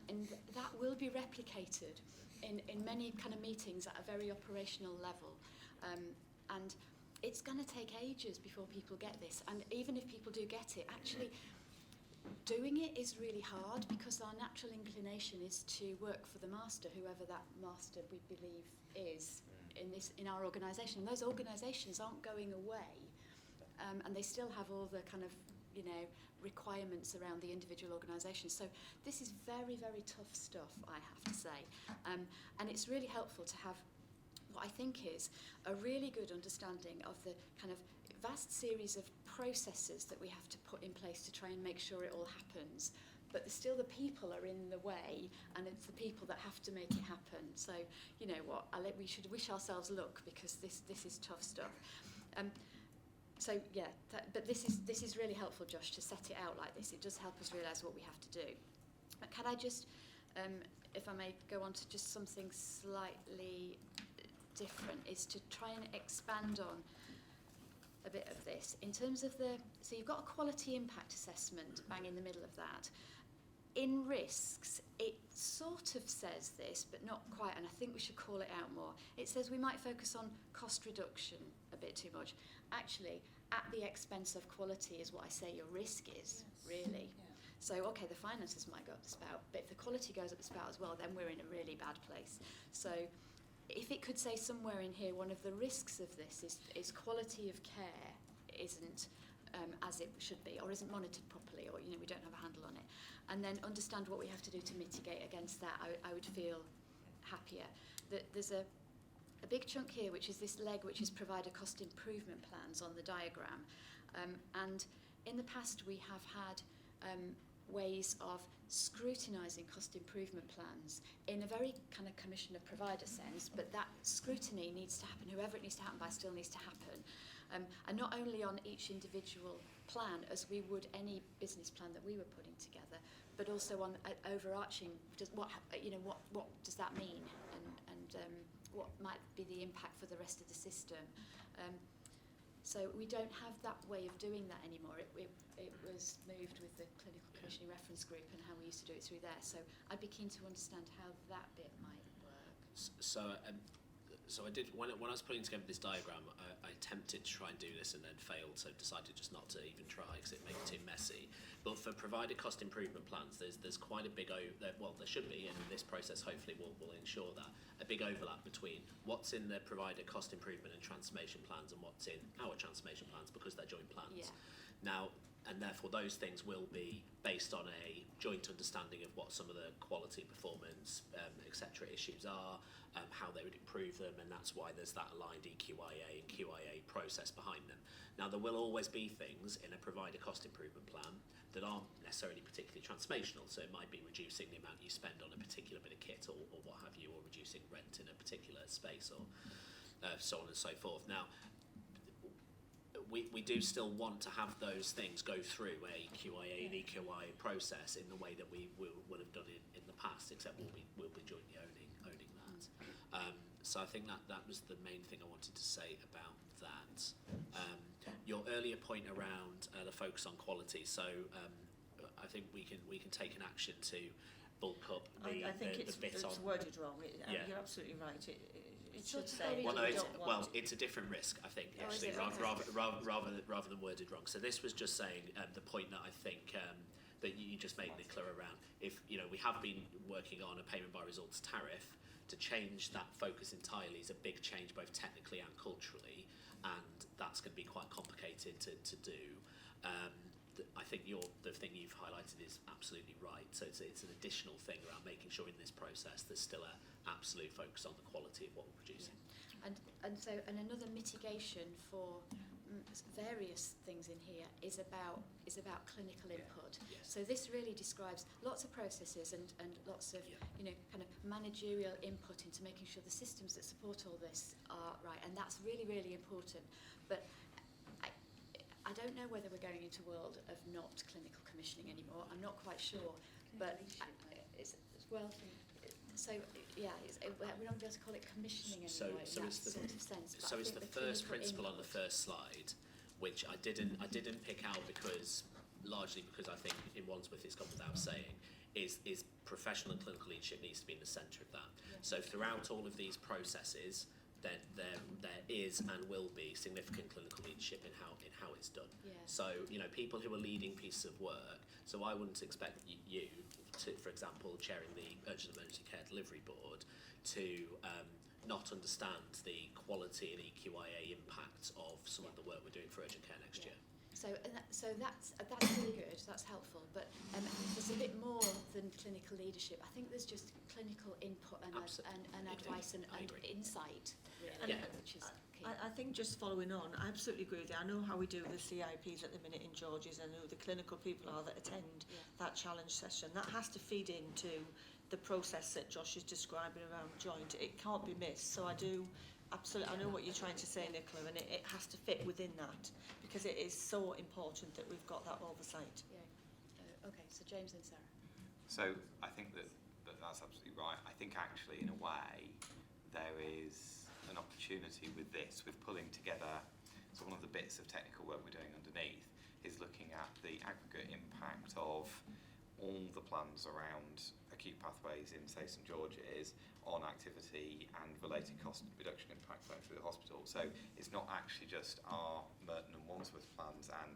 And that will be replicated in many kind of meetings at a very operational level. And it's going to take ages before people get this. And even if people do get it, actually doing it is really hard because our natural inclination is to work for the master, whoever that master we believe is in our organisation. And those organisations aren't going away, and they still have all the kind of requirements around the individual organisations. So this is very, very tough stuff, I have to say, and it's really helpful to have what I think is a really good understanding of the kind of vast series of processes that we have to put in place to try and make sure it all happens. But still the people are in the way, and it's the people that have to make it happen. So, you know what, we should wish ourselves luck because this is tough stuff. So yeah, but this is really helpful, Josh, to set it out like this. It does help us realise what we have to do. But can I just, if I may go on to just something slightly different, is to try and expand on a bit of this. In terms of so you've got a quality impact assessment bang in the middle of that. In risks, it sort of says this, but not quite, and I think we should call it out more. It says we might focus on cost reduction a bit too much. Actually, at the expense of quality is what I say your risk is, really. Yeah. So, okay, the finances might go up the spout, but if the quality goes up the spout as well, then we're in a really bad place. So, if it could say somewhere in here, one of the risks of this is quality of care isn't as it should be, or isn't monitored properly, or we don't have a handle on it, and then understand what we have to do to mitigate against that. I would feel happier. There's a big chunk here, which is this leg, which is provider cost improvement plans on the diagram, and in the past we have had ways of scrutinising cost improvement plans in a very kind of commissioner-provider sense, but that scrutiny needs to happen, whoever it needs to happen by still needs to happen. And not only on each individual plan as we would any business plan that we were putting together, but also on overarching, what does that mean, and what might be the impact for the rest of the system. So we don't have that way of doing that anymore. It was moved with the clinical commissioning reference group and how we used to do it through there. So I'd be keen to understand how that bit might work. So I did, when I was putting together this diagram, I attempted to try and do this and then failed, so decided just not to even try because it made it too messy. But for provider cost improvement plans, there's quite a big, there should be, and this process hopefully will ensure that, a big overlap between what's in the provider cost improvement and transformation plans and what's in our transformation plans, because they're joint plans. Yeah. Now, and therefore those things will be based on a joint understanding of what some of the quality, performance, etc. issues are, how they would improve them, and that's why there's that aligned EQIA and QIA process behind them. Now, there will always be things in a provider cost improvement plan that aren't necessarily particularly transformational, so it might be reducing the amount you spend on a particular bit of kit or what have you, or reducing rent in a particular space, or so on and so forth. Now, we do still want to have those things go through a QIA and EQIA process in the way that we would have done in the past, except we'll be jointly owning that. So I think that was the main thing I wanted to say about that. Your earlier point around the focus on quality, so I think we can take an action to bulk up I think the bit it's on. worded wrong. Yeah. You're absolutely right. It Sort should of say. very- It's a different risk, I think, Oh, is actually, it? Okay. rather than worded wrong. So this was just saying the point that I think that you just made, Nicola, around if we have been working on a payment by results tariff. To change that focus entirely is a big change, both technically and culturally, and that's going to be quite complicated to do. I think the thing you've highlighted is absolutely right. So it's an additional thing around making sure in this process there's still an absolute focus on the quality of what we're producing. Yeah. And another mitigation for various things in here is about clinical input. Yes. So this really describes lots of processes and lots of kind of managerial input into making sure the systems that support all this are right, and that's really, really important. But I don't know whether we're going into a world of not clinical commissioning anymore. I'm not quite sure, but so yeah, we're not going to be able to call it commissioning anymore in that sort of sense. But So I it's think the first clinical principle on the input- first slide, which I didn't pick out largely because I think in Wandsworth it's gone without saying, is professional and clinical leadership needs to be in the centre of that. Yeah. So throughout all of these processes, there is and will be significant clinical leadership in how it's done. Yeah. So people who are leading pieces of work. So I wouldn't expect you to, for example, chairing the Urgent Emergency Care Delivery Board, to not understand the quality and EQIA impact of some of the work we're doing for urgent care next year. So that's really good. That's helpful. But there's a bit more than clinical leadership. I think there's just clinical input and advice and insight, really, which is key. I think just following on, I absolutely agree with you. I know how we do the CIPs at the minute in George's and who the clinical people are that attend that challenge session. That has to feed into the process that Josh is describing around joint. It can't be missed. So I do absolutely, I know what you're trying to say, Nicola, and it has to fit within that because it is so important that we've got that oversight. Yeah. Okay, so James and Sarah. So I think that's absolutely right. I think actually, in a way, there is an opportunity with this, with pulling together. So one of the bits of technical work we're doing underneath is looking at the aggregate impact of all the plans around acute pathways in, say, St George's on activity and related cost reduction impact flowing through the hospital. So it's not actually just our Merton and Wandsworth plans and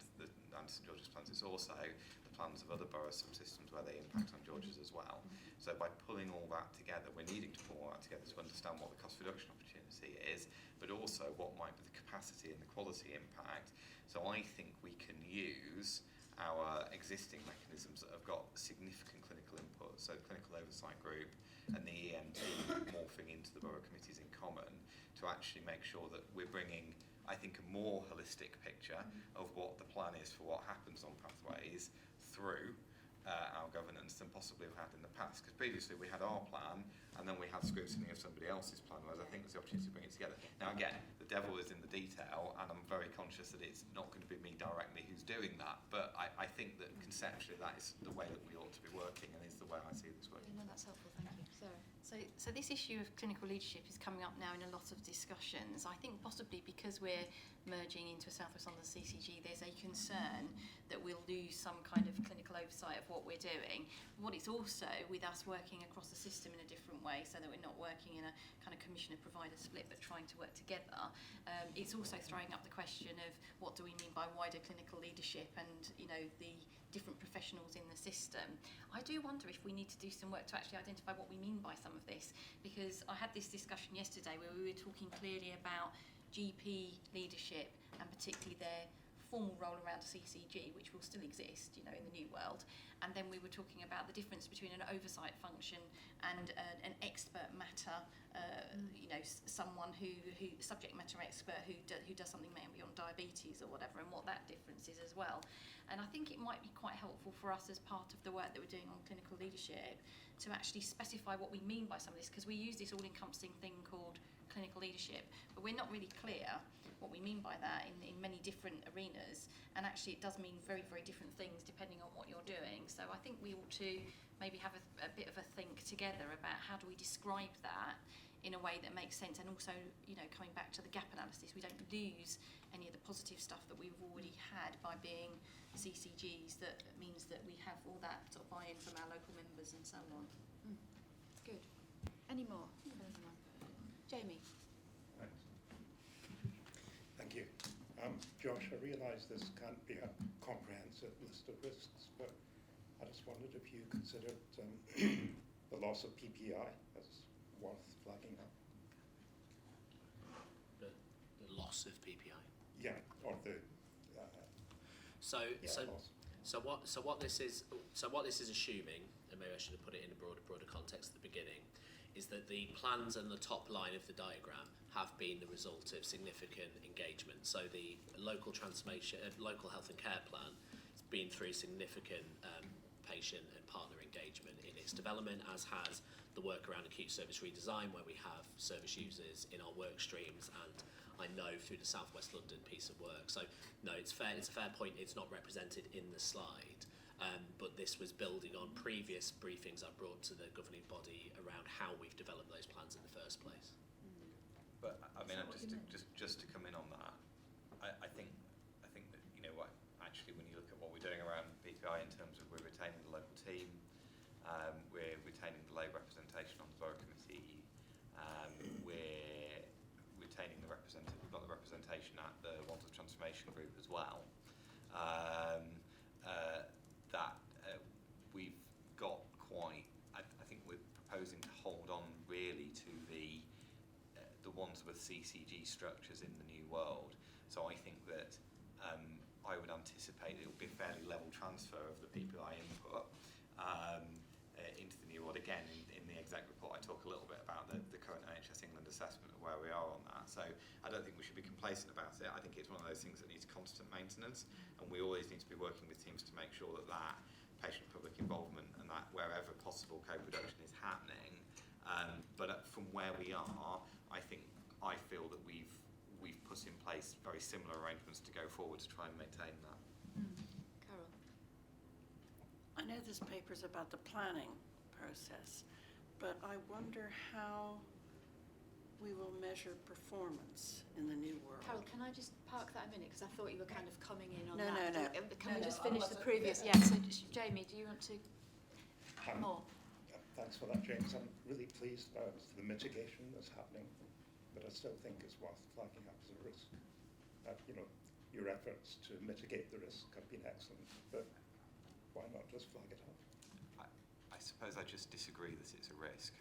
St George's plans, it's also the plans of other borough subsystems where they impact on George's as well. So by pulling all that together, we're needing to pull all that together to understand what the cost reduction opportunity is, but also what might be the capacity and the quality impact. So I think we can use our existing mechanisms that have got significant clinical input, so the clinical oversight group and the EMT morphing into the borough committees in common, to actually make sure that we're bringing, I think, a more holistic picture of what the plan is for what happens on pathways through, our governance than possibly we've had in the past. Because previously we had our plan, and then we had scrutiny of somebody else's plan, whereas I think there's the opportunity to bring it together. Now again, the devil is in the detail, and I'm very conscious that it's not going to be me directly who's doing that, but I think that conceptually that is the way that we ought to be working, and is the way I see this working. No, that's helpful, thank you. Sarah? So this issue of clinical leadership is coming up now in a lot of discussions. I think possibly because we're merging into a South West London CCG, there's a concern that we'll lose some kind of clinical oversight of what we're doing. What it's also, with us working across the system in a different way, so that we're not working in a kind of commissioner-provider split, but trying to work together, it's also throwing up the question of what do we mean by wider clinical leadership and, you know, the different professionals in the system. I do wonder if we need to do some work to actually identify what we mean by some of this, because I had this discussion yesterday where we were talking clearly about GP leadership and particularly their formal role around a CCG, which will still exist, you know, in the new world. And then we were talking about the difference between an oversight function and an expert matter, you know, someone who subject matter expert who does something maybe on diabetes or whatever, and what that difference is as well. And I think it might be quite helpful for us as part of the work that we're doing on clinical leadership to actually specify what we mean by some of this, because we use this all-encompassing thing called clinical leadership, but we're not really clear what we mean by that in many different arenas, and actually it does mean very, very different things depending on what you're doing. So I think we ought to maybe have a bit of a think together about how do we describe that in a way that makes sense, and also, you know, coming back to the gap analysis, we don't lose any of the positive stuff that we've already had by being CCGs. That means that we have all that sort of buy-in from our local members and so on. Good. Any more? Jamie? Thanks. Thank you. Josh, I realise this can't be a comprehensive list of risks, but I just wondered if you considered the loss of PPI as worth flagging up. The loss of PPI. Yeah, or the So what this is assuming, and maybe I should have put it in a broader context at the beginning, is that the plans and the top line of the diagram have been the result of significant engagement. So the local transformation, local health and care plan has been through significant patient and partner engagement in its development, as has the work around acute service redesign, where we have service users in our work streams, and I know through the South West London piece of work. So no, it's a fair point, it's not represented in the slide, but this was building on previous briefings I brought to the governing body around how we've developed those plans in the first place. But I mean, just to come in on that, I think that, you know what, actually when you look at what we're doing around PPI in terms of we're retaining the local team, we're retaining the lay representation on the borough committee, we're retaining the we've got the representation at the Wandsworth Transformation Group as well. We've got quite, I think we're proposing to hold on really to the Wandsworth CCG structures in the new world. So I think that I would anticipate it will be a fairly level transfer of the PPI input into the new world. Again, in the exec report, I talk a little bit about the current NHS England assessment of where we are on that. So I don't think we should be complacent about it. I think it's one of those things that needs constant maintenance, and we always need to be working with teams to make sure that patient-public involvement and that wherever possible co-production is happening. But from where we are, I feel that we've put in place very similar arrangements to go forward to try and maintain that. Carol? I know this paper's about the planning process, but I wonder how we will measure performance in the new world. Carol, can I just park that a minute, because I thought you were kind of coming in on No, that. no. Can we just finish the previous? Yeah, so Jamie, do you want to more? Thanks for that, James. I'm really pleased about the mitigation that's happening, but I still think it's worth flagging up as a risk. You know, your efforts to mitigate the risk have been excellent, but why not just flag it up? I suppose I just disagree that it's a risk.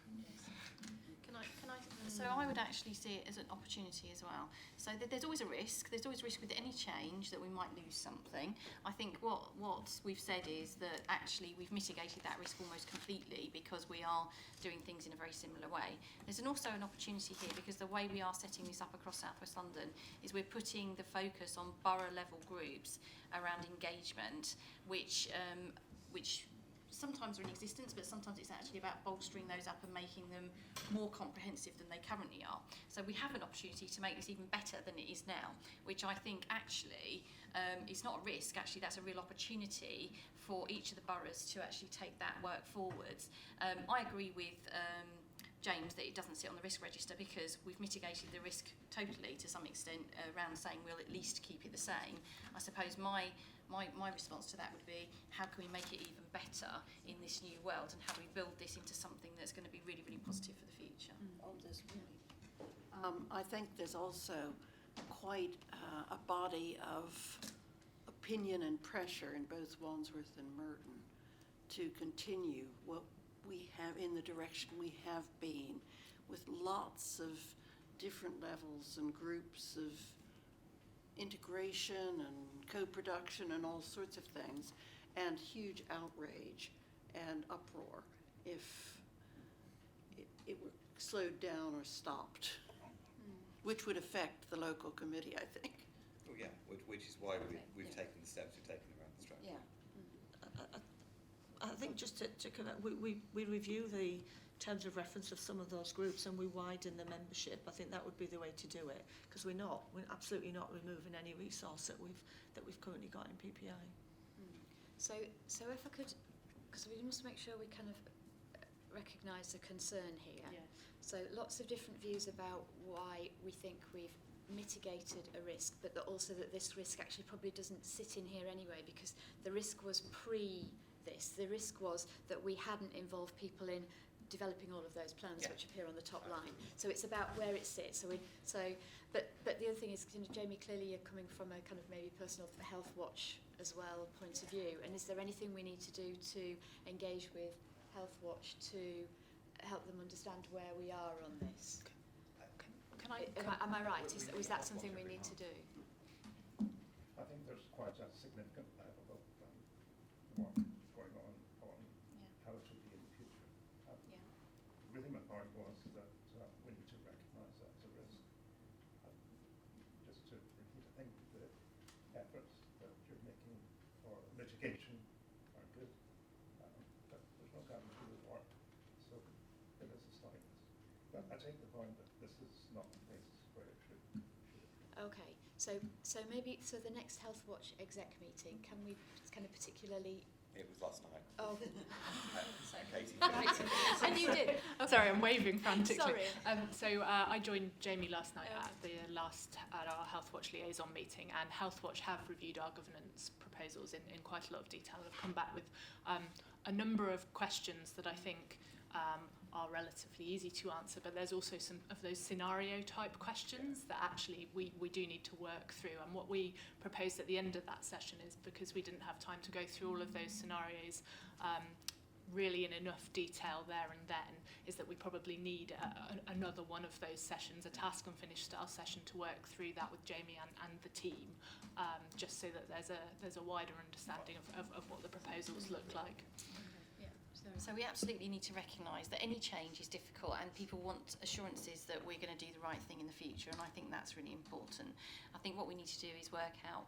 So I would actually see it as an opportunity as well. So there's always a risk. There's always risk with any change that we might lose something. I think what we've said is that actually we've mitigated that risk almost completely because we are doing things in a very similar way. There's also an opportunity here because the way we are setting this up across South West London is we're putting the focus on borough level groups around engagement, which sometimes are in existence, but sometimes it's actually about bolstering those up and making them more comprehensive than they currently are. So we have an opportunity to make this even better than it is now, which I think actually is not a risk. Actually, that's a real opportunity for each of the boroughs to actually take that work forwards. I agree with James that it doesn't sit on the risk register, because we've mitigated the risk totally to some extent around saying we'll at least keep it the same. I suppose my response to that would be, how can we make it even better in this new world, and how do we build this into something that's going to be really, really positive for the future? On this point, I think there's also quite a body of opinion and pressure in both Wandsworth and Merton to continue what we have in the direction we have been, with lots of different levels and groups of integration and co-production and all sorts of things, and huge outrage and uproar if it were slowed down or stopped, which would affect the local committee, I think. Well, yeah, which is why we've taken the steps we've taken around the strategy. Yeah. I think just to connect, we review the terms of reference of some of those groups and we widen the membership. I think that would be the way to do it, because we're absolutely not removing any resource that we've currently got in PPI. So if I could, because we must make sure we kind of recognise the concern here. Yeah. So lots of different views about why we think we've mitigated a risk, but that also that this risk actually probably doesn't sit in here anyway, because the risk was pre-this. The risk was that we hadn't involved people in developing all of those plans which appear on the top line. So it's about where it sits. But the other thing is, Jamie, clearly you're coming from a kind of maybe personal health watch as well point of view. And is there anything we need to do to engage with Health Watch to help them understand where we are on this? Am I right? Was that something we need to do? I think there's quite a significant level of work going on how it should be in the future. Really my point was that we need to recognise that as a risk. Just to repeat, I think the efforts that you're making for mitigation are good, but there's no guarantee of work, so it is a slight risk. But I take the point that this is not the place where it should. Okay, so the next Health Watch exec meeting, can we kind of particularly? It was last night. Oh, Katie. and you did. Okay. Sorry, I'm waving frantically. Sorry. I joined Jamie last night at our Health Watch liaison meeting, and Health Watch have reviewed our governance proposals in quite a lot of detail and have come back with a number of questions that I think are relatively easy to answer, but there's also some of those scenario type questions that actually we do need to work through. And what we proposed at the end of that session is, because we didn't have time to go through all of those scenarios really in enough detail there and then, is that we probably need another one of those sessions, a task and finish style session, to work through that with Jamie and the team, just so that there's a wider understanding of what the proposals look like. So we absolutely need to recognise that any change is difficult, and people want assurances that we're going to do the right thing in the future, and I think that's really important. I think what we need to do is work out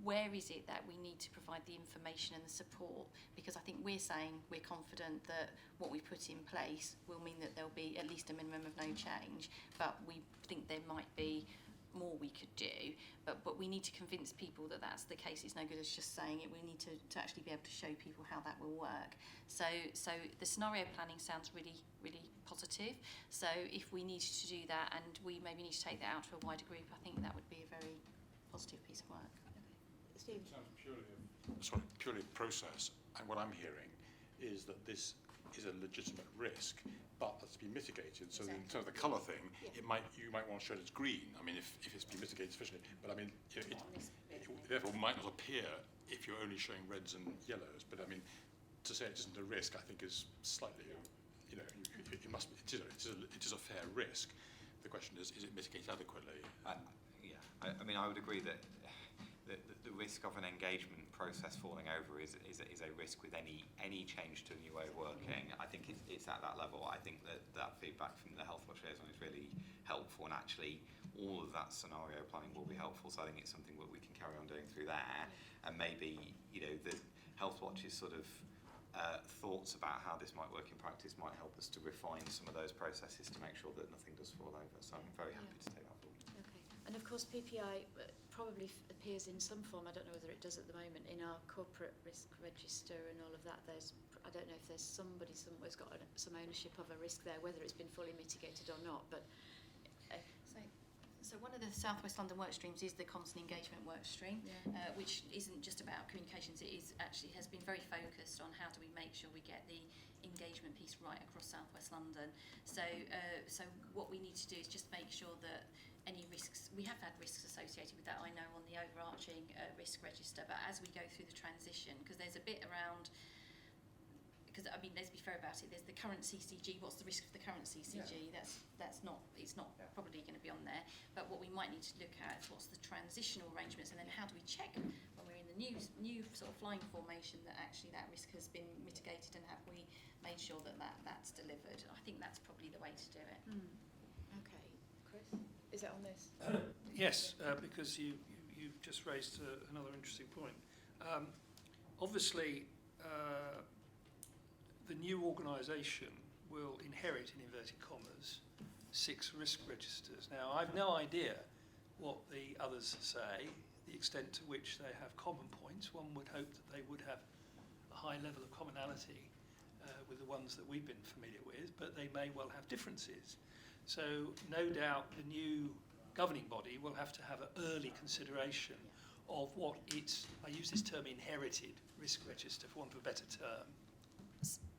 where is it that we need to provide the information and the support, because I think we're saying we're confident that what we put in place will mean that there'll be at least a minimum of no change, but we think there might be more we could do, but we need to convince people that that's the case. It's no good as just saying it. We need to actually be able to show people how that will work. So the scenario planning sounds really, really positive. So if we need to do that, and we maybe need to take that out to a wider group, I think that would be a very positive piece of work. Steve? In terms of purely process, and what I'm hearing is that this is a legitimate risk, but that's been mitigated. So in terms of the colour thing, you might want to show it as green. I mean, if it's been mitigated sufficiently, but I mean, it therefore might not appear if you're only showing reds and yellows. But I mean, to say it isn't a risk, I think is slightly, it must be. It is a fair risk. The question is it mitigated adequately? I mean, I would agree that the risk of an engagement process falling over is a risk with any change to a new way of working. I think it's at that level. I think that feedback from the Health Watch liaison is really helpful, and actually all of that scenario planning will be helpful. So I think it's something that we can carry on doing through there, and maybe the Health Watch is sort of thoughts about how this might work in practice might help us to refine some of those processes to make sure that nothing does fall over. So I'm very happy to take that forward. Okay. And of course, PPI probably appears in some form, I don't know whether it does at the moment, in our corporate risk register and all of that. I don't know if there's somebody somewhere's got some ownership of a risk there, whether it's been fully mitigated or not. But So one of the South West London work streams is the comms and engagement work stream, which isn't just about communications. It is actually has been very focused on how do we make sure we get the engagement piece right across South West London. So what we need to do is just make sure that any risks, we have had risks associated with that, I know, on the overarching risk register, but as we go through the transition, because there's a bit around, because I mean, let's be fair about it, there's the current CCG, what's the risk of the current CCG? Yeah. It's not probably going to be on there, but what we might need to look at is what's the transitional arrangements, and then how do we check when we're in the new sort of flying formation that actually that risk has been mitigated, and have we made sure that that's delivered? I think that's probably the way to do it. Okay, Chris, is that on this? Yes, because you've just raised another interesting point. Obviously, the new organisation will inherit, in inverted commas, 6 risk registers. Now, I've no idea what the others say, the extent to which they have common points. One would hope that they would have a high level of commonality with the ones that we've been familiar with, but they may well have differences. So no doubt the new governing body will have to have an early consideration of what its, I use this term, inherited risk register, for want of a better term.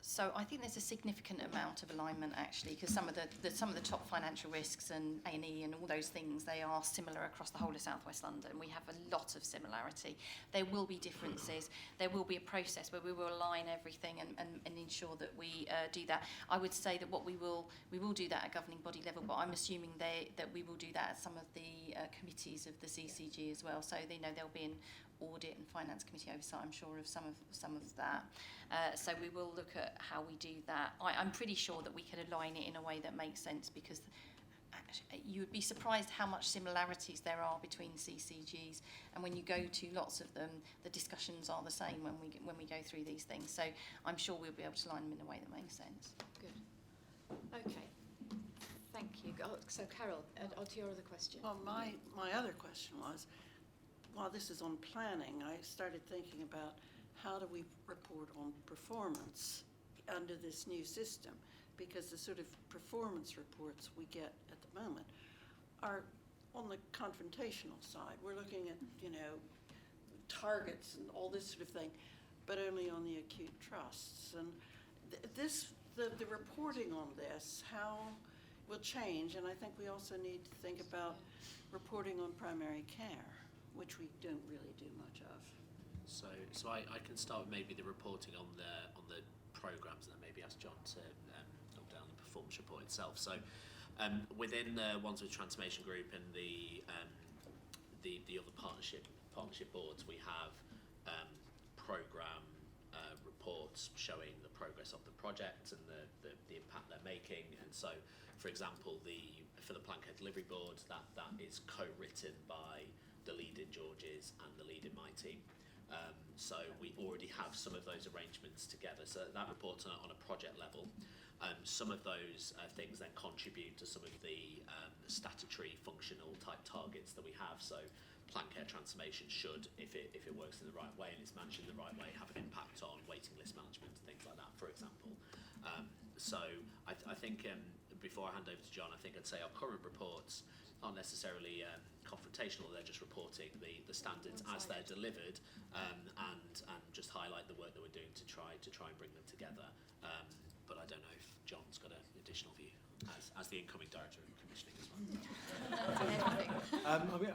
So I think there's a significant amount of alignment actually, because some of the top financial risks and A&E and all those things, they are similar across the whole of South West London. We have a lot of similarity. There will be differences. There will be a process where we will align everything and ensure that we do that. I would say that we will do that at governing body level, but I'm assuming that we will do that at some of the committees of the CCG as well. So they know there'll be an audit and finance committee oversight, I'm sure, of some of that. So we will look at how we do that. I'm pretty sure that we can align it in a way that makes sense, because actually, you would be surprised how much similarities there are between CCGs, and when you go to lots of them, the discussions are the same when we go through these things. So I'm sure we'll be able to align them in a way that makes sense. Good. Okay. Thank you. So Carol, on to your other question. Well, my other question was, while this is on planning, I started thinking about how do we report on performance under this new system, because the sort of performance reports we get at the moment are on the confrontational side. We're looking at, targets and all this sort of thing, but only on the acute trusts. And the reporting on this, how will change, and I think we also need to think about reporting on primary care, which we don't really do much of. So I can start with maybe the reporting on the programmes, and then maybe ask John to look down the performance report itself. So within the Wandsworth Transformation Group and the other partnership boards, we have programme reports showing the progress of the project and the impact they're making. And so, for example, for the Plan Care Delivery Board, that is co-written by the lead in George's and the lead in my team. So we already have some of those arrangements together. So that report's on a project level. Some of those things then contribute to some of the statutory functional type targets that we have. So Plan Care Transformation should, if it works in the right way and it's managed in the right way, have an impact on waiting list management and things like that, for example. So I think before I hand over to John, I think I'd say our current reports aren't necessarily confrontational. They're just reporting the standards as they're delivered, and just highlight the work that we're doing to try and bring them together. But I don't know if John's got an additional view as the incoming director of commissioning as well.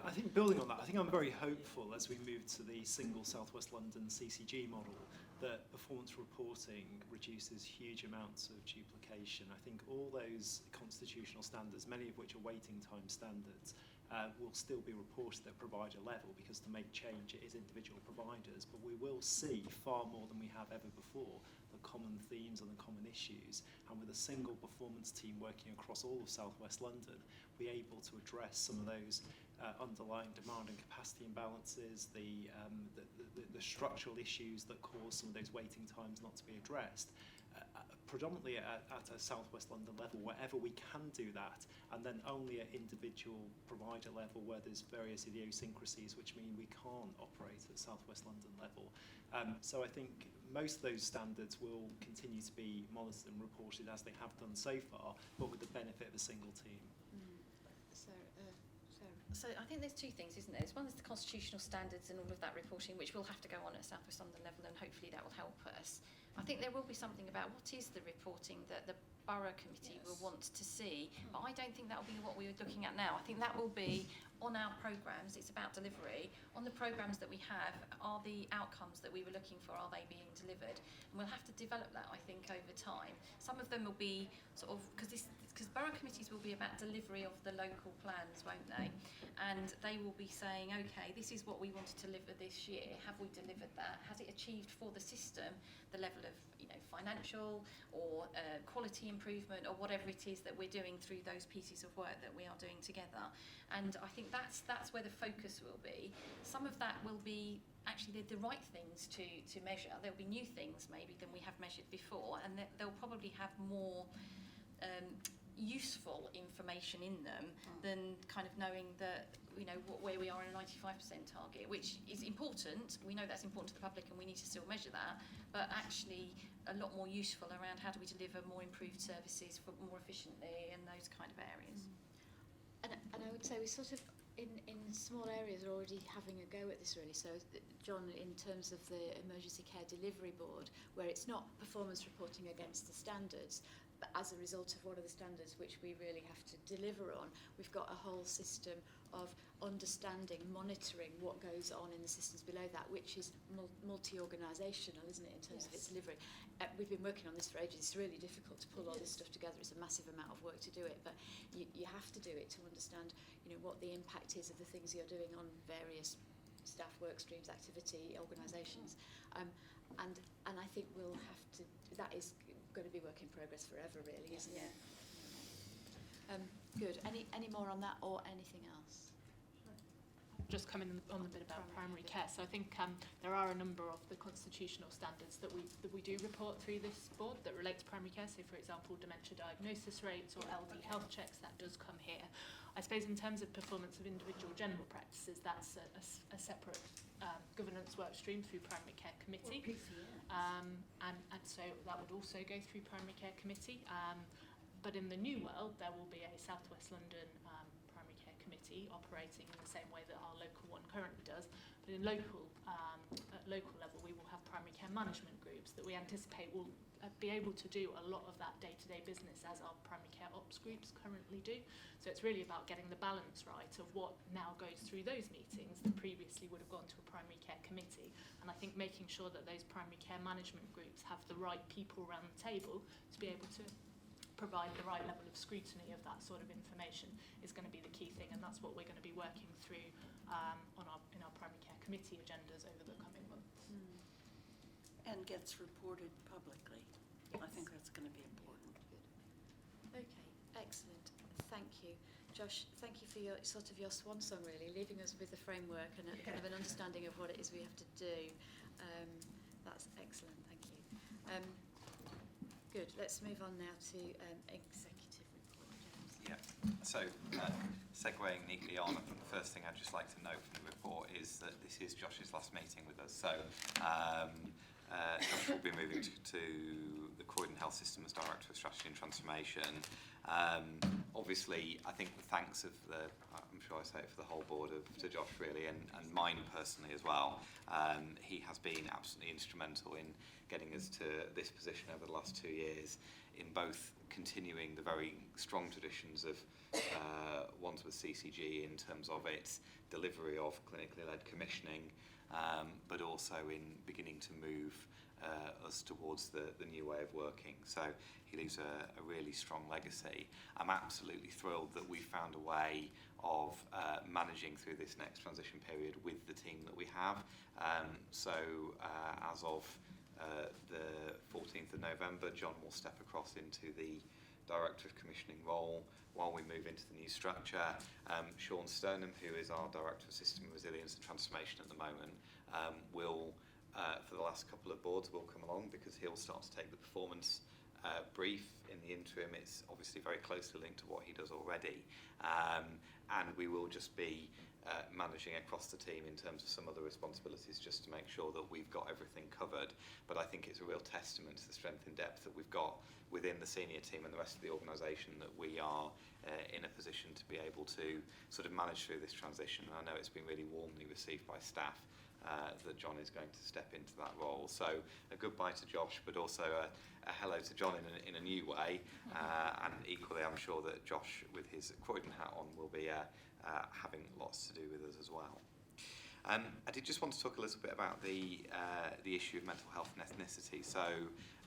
I think building on that, I think I'm very hopeful as we move to the single South West London CCG model that performance reporting reduces huge amounts of duplication. I think all those constitutional standards, many of which are waiting time standards, will still be reported at provider level, because to make change it is individual providers, but we will see far more than we have ever before the common themes and the common issues, and with a single performance team working across all of South West London, we're able to address some of those underlying demand and capacity imbalances, the structural issues that cause some of those waiting times not to be addressed. Predominantly at a South West London level, wherever we can do that, and then only at individual provider level where there's various idiosyncrasies which mean we can't operate at South West London level. So I think most of those standards will continue to be monitored and reported as they have done so far, but with the benefit of a single team. So I think there's two things, isn't there? One is the constitutional standards and all of that reporting, which will have to go on at South West London level, and hopefully that will help us. I think there will be something about what is the reporting that the Borough Committee will want to see, but I don't think that will be what we're looking at now. I think that will be on our programmes, it's about delivery. On the programmes that we have, are the outcomes that we were looking for, are they being delivered? And we'll have to develop that, I think, over time. Some of them will be sort of, because borough committees will be about delivery of the local plans, won't they? And they will be saying, okay, this is what we want to deliver this year. Have we delivered that? Has it achieved for the system the level of, financial or quality improvement or whatever it is that we're doing through those pieces of work that we are doing together? And I think that's where the focus will be. Some of that will be actually the right things to measure. There'll be new things maybe than we have measured before, and they'll probably have more useful information in them than kind of knowing that where we are in a 95% target, which is important. We know that's important to the public and we need to still measure that, but actually a lot more useful around how do we deliver more improved services for more efficiently and those kind of areas. And I would say we sort of in small areas are already having a go at this really. So John, in terms of the Emergency Care Delivery Board, where it's not performance reporting against the standards, but as a result of one of the standards which we really have to deliver on, we've got a whole system of understanding, monitoring what goes on in the systems below that, which is multi-organisational, isn't it, in terms of its delivery. We've been working on this for ages. It's really difficult to pull all this stuff together. It's a massive amount of work to do it, but you have to do it to understand, what the impact is of the things you're doing on various staff, work streams, activity, organisations. And I think we'll have to, that is going to be work in progress forever really, isn't it? Good. Any more on that or anything else? Just coming on the bit about primary care. So I think there are a number of the constitutional standards that we do report through this board that relate to primary care. So for example, dementia diagnosis rates or LD health checks, that does come here. I suppose in terms of performance of individual general practices, that's a separate governance work stream through primary care committee. And so that would also go through primary care committee. But in the new world, there will be a South West London primary care committee operating in the same way that our local one currently does. But at local level, we will have primary care management groups that we anticipate will be able to do a lot of that day-to-day business as our primary care ops groups currently do. So it's really about getting the balance right of what now goes through those meetings that previously would have gone to a primary care committee. And I think making sure that those primary care management groups have the right people around the table to be able to provide the right level of scrutiny of that sort of information is going to be the key thing, and that's what we're going to be working through in our primary care committee agendas over the coming months. And gets reported publicly. Yes. I think that's going to be important. Good. Okay, excellent. Thank you. Josh, thank you for your swan song really, leaving us with the framework and kind of an understanding of what it is we have to do. That's excellent, thank you. Good, let's move on now to executive report, James. Yeah, so segueing neatly on, I think the first thing I'd just like to note from the report is that this is Josh's last meeting with us. So Josh will be moving to the Croydon Health Systems Director of Strategy and Transformation. Obviously, I think the thanks of I'm sure I say it for the whole board, to Josh really, and mine personally as well. He has been absolutely instrumental in getting us to this position over the last 2 years, in both continuing the very strong traditions of Wandsworth CCG in terms of its delivery of clinically led commissioning, but also in beginning to move us towards the new way of working. So he leaves a really strong legacy. I'm absolutely thrilled that we found a way of managing through this next transition period with the team that we have. As of the 14th of November, John will step across into the Director of Commissioning role while we move into the new structure. Sean Stoneham, who is our Director of System Resilience and Transformation at the moment, will, for the last couple of boards, will come along because he'll start to take the performance brief. In the interim, it's obviously very closely linked to what he does already. And we will just be managing across the team in terms of some other responsibilities just to make sure that we've got everything covered. But I think it's a real testament to the strength and depth that we've got within the senior team and the rest of the organisation that we are in a position to be able to sort of manage through this transition. And I know it's been really warmly received by staff that John is going to step into that role. So a goodbye to Josh, but also a hello to John in a new way. And equally, I'm sure that Josh, with his Croydon hat on, will be having lots to do with us as well. I did just want to talk a little bit about the issue of mental health and ethnicity. So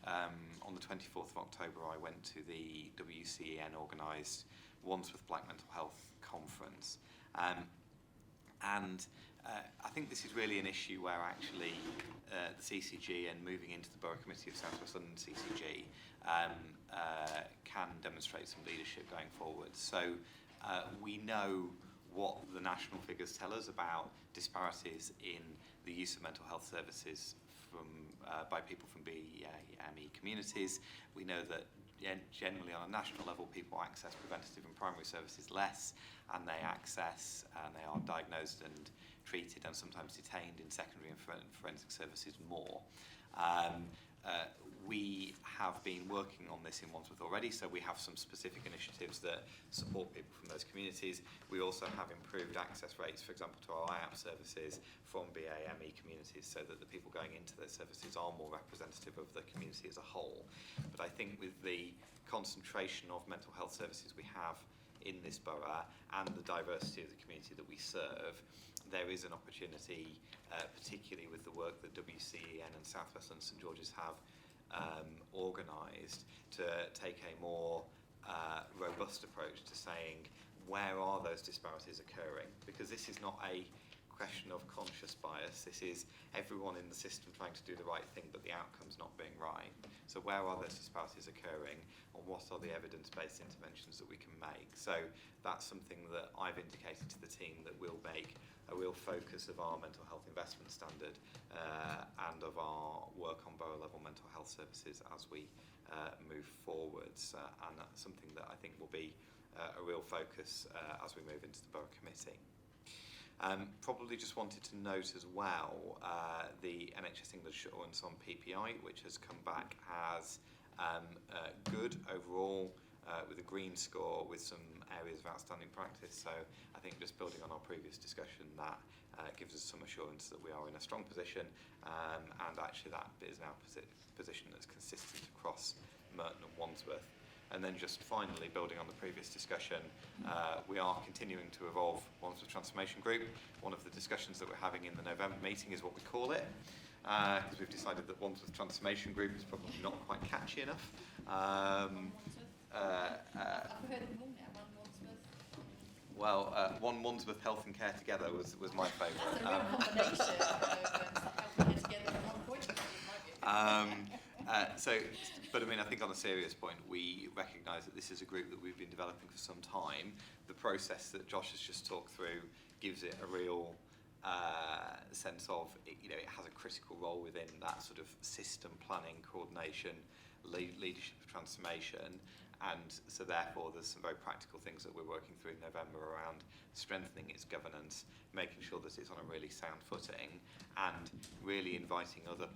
on the 24th of October, I went to the WCEN organised Wandsworth Black Mental Health Conference. I think this is really an issue where actually the CCG and moving into the Borough Committee of South West London CCG can demonstrate some leadership going forward. So we know what the national figures tell us about disparities in the use of mental health services by people from BAME communities. We know that generally on a national level people access preventative and primary services less, and they are diagnosed and treated and sometimes detained in secondary and forensic services more. We have been working on this in Wandsworth already, so we have some specific initiatives that support people from those communities. We also have improved access rates, for example, to our IAP services from BAME communities, so that the people going into those services are more representative of the community as a whole. But I think with the concentration of mental health services we have in this borough and the diversity of the community that we serve, there is an opportunity, particularly with the work that WCEN and South West London St George's have organised, to take a more robust approach to saying where are those disparities occurring, because this is not a question of conscious bias. This is everyone in the system trying to do the right thing but the outcome's not being right. So where are those disparities occurring, and what are the evidence-based interventions that we can make? So that's something that I've indicated to the team that we'll make a real focus of our mental health investment standard and of our work on borough level mental health services as we move forwards, and that's something that I think will be a real focus as we move into the borough committee. Probably just wanted to note as well the NHS England assurance on PPI, which has come back as good overall, with a green score with some areas of outstanding practice. So I think just building on our previous discussion, that gives us some assurance that we are in a strong position, and actually that is now a position that's consistent across Merton and Wandsworth. And then just finally, building on the previous discussion, we are continuing to evolve Wandsworth Transformation Group. One of the discussions that we're having in the November meeting is what we call it, because we've decided that Wandsworth Transformation Group is probably not quite catchy enough. Well, One Wandsworth Health and Care Together was my favourite. That's a real combination of health and care together at one point. But I mean, I think on a serious point, we recognise that this is a group that we've been developing for some time. The process that Josh has just talked through gives it a real sense of, it has a critical role within that sort of system planning, coordination, leadership of transformation. And so therefore there's some very practical things that we're working through in November around strengthening its governance, making sure that it's on a really sound footing, and really inviting other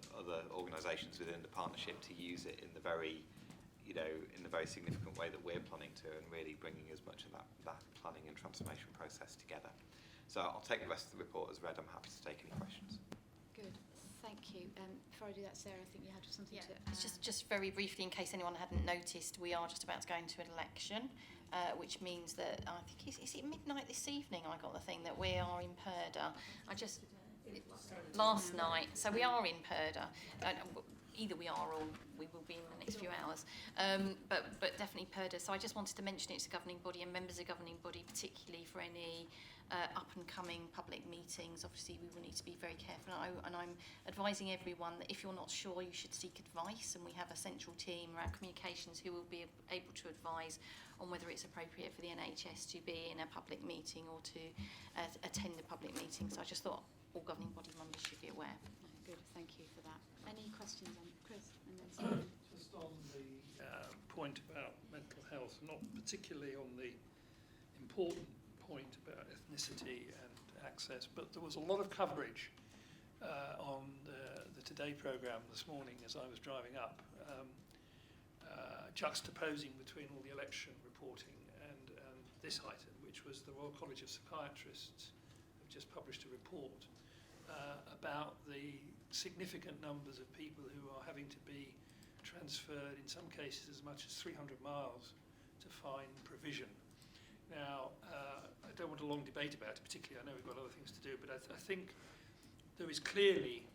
organisations within the partnership to use it in the very significant way that we're planning to, and really bringing as much of that planning and transformation process together. So I'll take the rest of the report as read. I'm happy to take any questions. Good, thank you. Before I do that, Sarah, I think you had something to add. It's just very briefly, in case anyone hadn't noticed, we are just about to go into an election, which means that I think is it midnight this evening? I got the thing that we are in Purda. last night. So we are in Purda. Either we are or we will be in the next few hours. But definitely Purda. So I just wanted to mention it to the governing body and members of the governing body, particularly for any up-and-coming public meetings. Obviously, we will need to be very careful. And I'm advising everyone that if you're not sure, you should seek advice. And we have a central team around communications who will be able to advise on whether it's appropriate for the NHS to be in a public meeting or to attend a public meeting. So I just thought all governing body members should be aware. Good, thank you for that. Any questions on Chris? And then Stephen? Just on the point about mental health, not particularly on the important point about ethnicity and access, but there was a lot of coverage on the Today programme this morning as I was driving up, juxtaposing between all the election reporting and this item, which was the Royal College of Psychiatrists have just published a report about the significant numbers of people who are having to be transferred, in some cases as much as 300 miles, to find provision. Now, I don't want a long debate about it, particularly I know we've got other things to do, but I think there is clearly,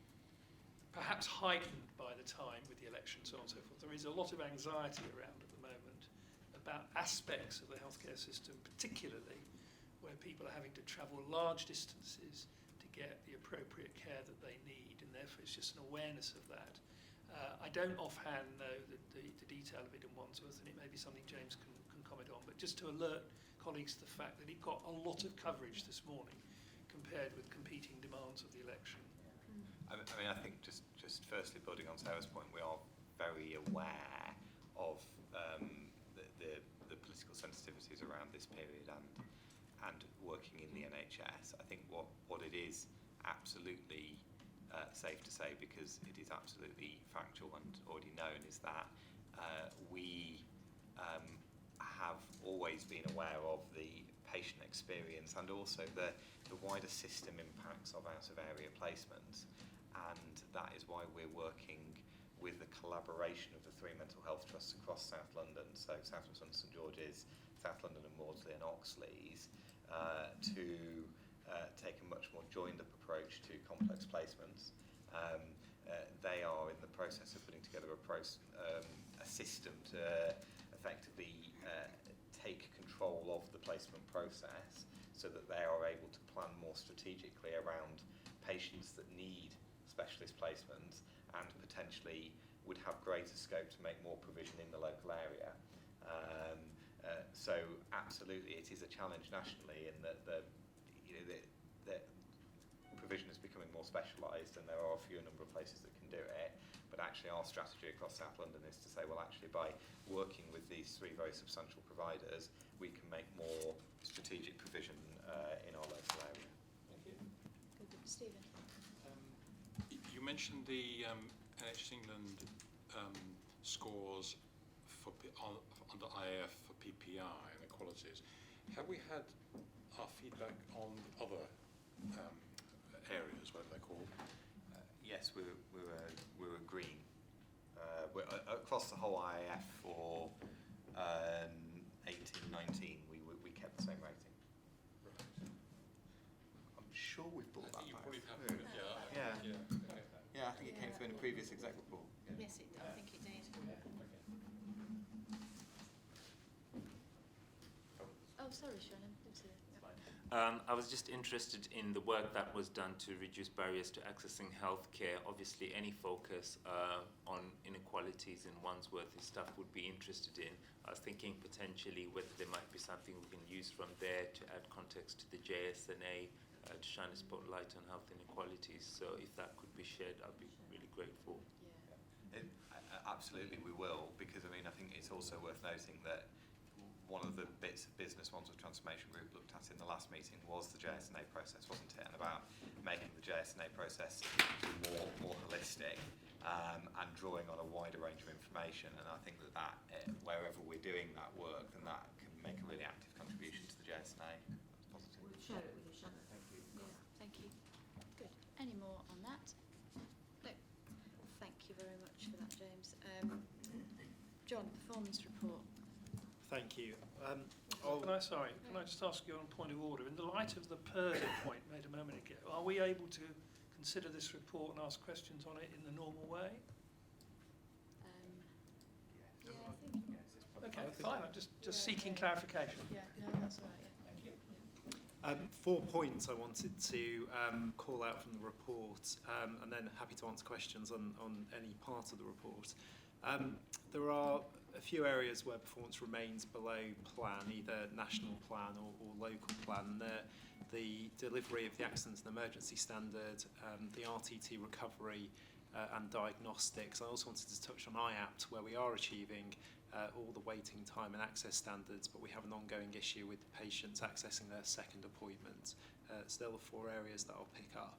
perhaps heightened by the time with the election, so on and so forth, there is a lot of anxiety around at the moment about aspects of the healthcare system, particularly where people are having to travel large distances to get the appropriate care that they need, and therefore it's just an awareness of that. I don't offhand know the detail of it in Wandsworth, and it may be something James can comment on, but just to alert colleagues to the fact that it got a lot of coverage this morning compared with competing demands of the election. I mean, I think just firstly, building on Sarah's point, we are very aware of the political sensitivities around this period and working in the NHS. I think what it is absolutely safe to say, because it is absolutely factual and already known, is that we have always been aware of the patient experience and also the wider system impacts of out-of-area placements, and that is why we're working with the collaboration of the three mental health trusts across South London, so South London, St George's, South London and Maudsley and Oxley's, to take a much more joined-up approach to complex placements. They are in the process of putting together a system to effectively take control of the placement process so that they are able to plan more strategically around patients that need specialist placements and potentially would have greater scope to make more provision in the local area. So absolutely it is a challenge nationally in that the provision is becoming more specialised and there are a fewer number of places that can do it, but actually our strategy across South London is to say, well, actually by working with these three very substantial providers, we can make more strategic provision in our local area. Thank you. Good. Stephen? You mentioned the NHS England scores for under IAF for PPI inequalities. Have we had our feedback on other areas, whatever they're called? Yes, we were green. We're, across the whole IAF for 18-19, we kept the same rating. Right. I'm sure we've brought that You back. probably have. through. Yeah. Yeah, I think it came through in a previous exec report. Yes, I think it did. Oh, sorry, Shannon. I was just interested in the work that was done to reduce barriers to accessing healthcare. Obviously, any focus on inequalities in Wandsworth is stuff would be interested in. I was thinking potentially whether there might be something we can use from there to add context to the JSNA to shine a spotlight on health inequalities. So if that could be shared, I'd be really grateful. Yeah. Absolutely, we will, because I mean, I think it's also worth noting that one of the bits of business Wandsworth Transformation Group looked at in the last meeting was the JSNA process, wasn't it? And about making the JSNA process more holistic and drawing on a wider range of information. And I think that wherever we're doing that work, then that can make a really active contribution to the JSNA. That's positive. We'll share it with you, Shannon. Thank you. Yeah, thank you. Good. Any more on that? No. Thank you very much for that, James. John, performance report. Thank you. Can I just ask you on a point of order? In the light of the Purda point made a moment ago, are we able to consider this report and ask questions on it in the normal way? Yeah, I think. Okay, fine. I'm just seeking clarification. Yeah, no, that's all right. Yeah. Thank you. 4 points I wanted to call out from the report, and then happy to answer questions on any part of the report. There are a few areas where performance remains below plan, either national plan or local plan. The delivery of the Accidents and Emergency Standard, the RTT recovery and diagnostics. I also wanted to touch on IAPT, where we are achieving all the waiting time and access standards, but we have an ongoing issue with patients accessing their second appointment. So there are 4 areas that I'll pick up.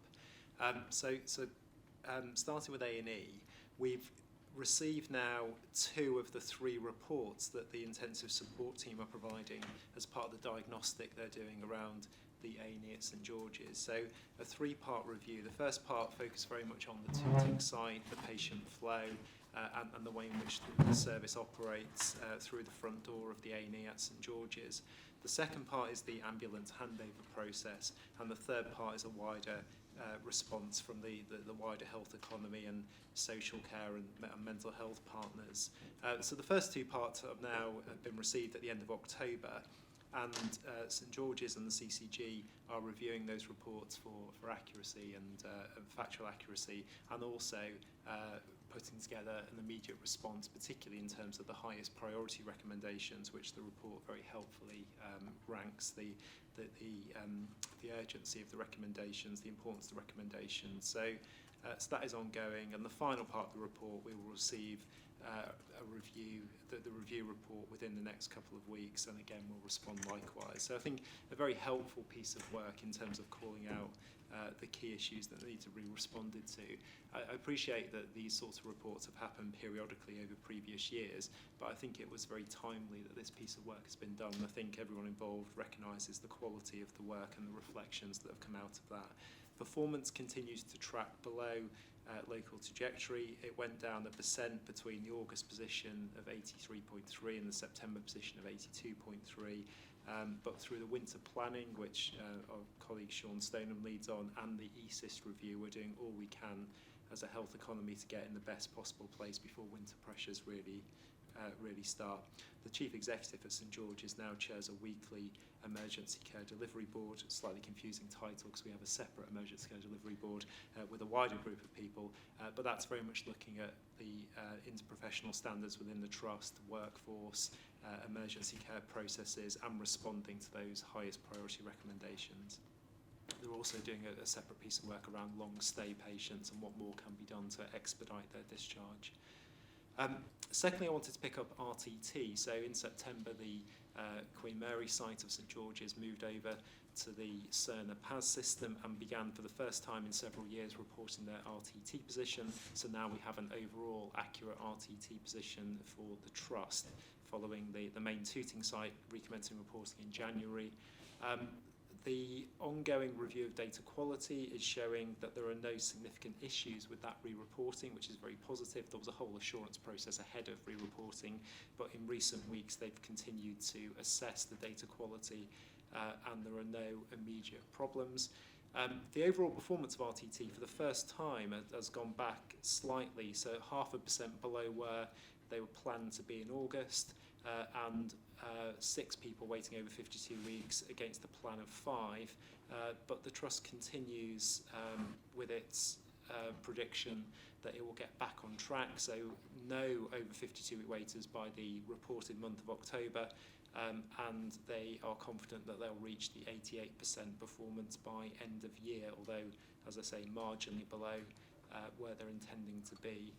Starting with A&E, we've received now 2 of the 3 reports that the intensive support team are providing as part of the diagnostic they're doing around the A&E at St George's. So a 3-part review. The first part focused very much on the tooting site, the patient flow, and the way in which the service operates through the front door of the A&E at St George's. The second part is the ambulance handover process, and the third part is a wider response from the wider health economy and social care and mental health partners. So the first 2 parts have now been received at the end of October, and St George's and the CCG are reviewing those reports for accuracy and factual accuracy, and also putting together an immediate response, particularly in terms of the highest priority recommendations, which the report very helpfully ranks the urgency of the recommendations, the importance of the recommendations. So that is ongoing, and the final part of the report we will receive a review, the review report within the next couple of weeks, and again we'll respond likewise. So I think a very helpful piece of work in terms of calling out the key issues that need to be responded to. I appreciate that these sorts of reports have happened periodically over previous years, but I think it was very timely that this piece of work has been done. I think everyone involved recognises the quality of the work and the reflections that have come out of that. Performance continues to track below local trajectory. It went down 1% between the August position of 83.3 and the September position of 82.3. But through the winter planning, which our colleague Sean Stoneham leads on, and the ESIS review, we're doing all we can as a health economy to get in the best possible place before winter pressures really start. The Chief Executive at St George's now chairs a weekly emergency care delivery board, slightly confusing title because we have a separate emergency care delivery board with a wider group of people, but that's very much looking at the interprofessional standards within the trust, workforce, emergency care processes, and responding to those highest priority recommendations. They're also doing a separate piece of work around long stay patients and what more can be done to expedite their discharge. Secondly, I wanted to pick up RTT. So in September, the Queen Mary site of St George's moved over to the Cerner PAS system and began for the first time in several years reporting their RTT position. So now we have an overall accurate RTT position for the trust, following the main tooting site recommencing reporting in January. The ongoing review of data quality is showing that there are no significant issues with that re-reporting, which is very positive. There was a whole assurance process ahead of re-reporting, but in recent weeks they've continued to assess the data quality and there are no immediate problems. The overall performance of RTT for the first time has gone back slightly, so 0.5% below where they were planned to be in August, and 6 people waiting over 52 weeks against the plan of 5, but the Trust continues with its prediction that it will get back on track, so no over 52-week waiters by the reported month of October, and they are confident that they'll reach the 88% performance by end of year, although, as I say, marginally below where they're intending to be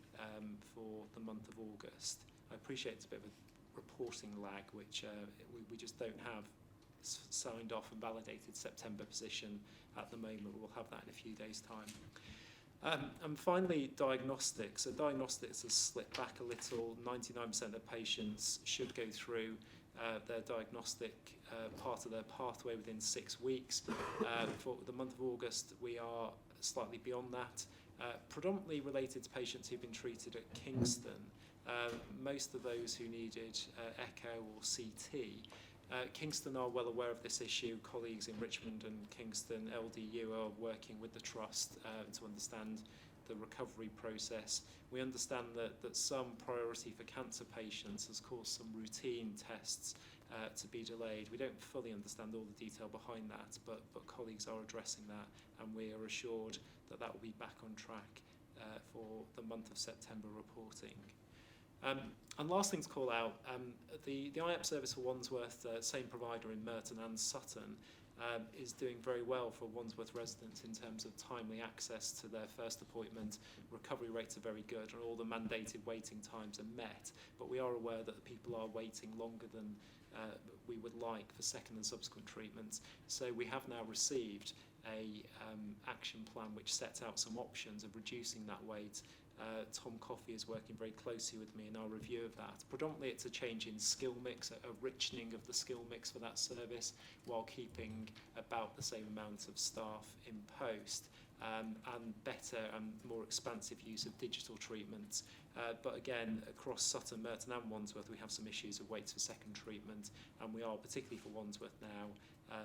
for the month of August. I appreciate it's a bit of a reporting lag, which we just don't have signed off and validated September position at the moment. We'll have that in a few days' time. And finally, diagnostics. So diagnostics has slipped back a little. 99% of patients should go through their diagnostic part of their pathway within 6 weeks. For the month of August, we are slightly beyond that, predominantly related to patients who've been treated at Kingston. Most of those who needed echo or CT Kingston are well aware of this issue. Colleagues in Richmond and Kingston LDU are working with the Trust to understand the recovery process. We understand that some priority for cancer patients has caused some routine tests to be delayed. We don't fully understand all the detail behind that, but colleagues are addressing that, and we are assured that will be back on track for the month of September reporting. And last thing to call out, the IAP service for Wandsworth, same provider in Merton and Sutton, is doing very well for Wandsworth residents in terms of timely access to their first appointment. Recovery rates are very good and all the mandated waiting times are met, but we are aware that the people are waiting longer than we would like for second and subsequent treatments. So we have now received a action plan which sets out some options of reducing that wait. Tom Coffey is working very closely with me in our review of that. Predominantly it's a change in skill mix, a richening of the skill mix for that service, while keeping about the same amount of staff in post, and better and more expansive use of digital treatments. But again, across Sutton, Merton and Wandsworth, we have some issues of waits for second treatment, and we are, particularly for Wandsworth now,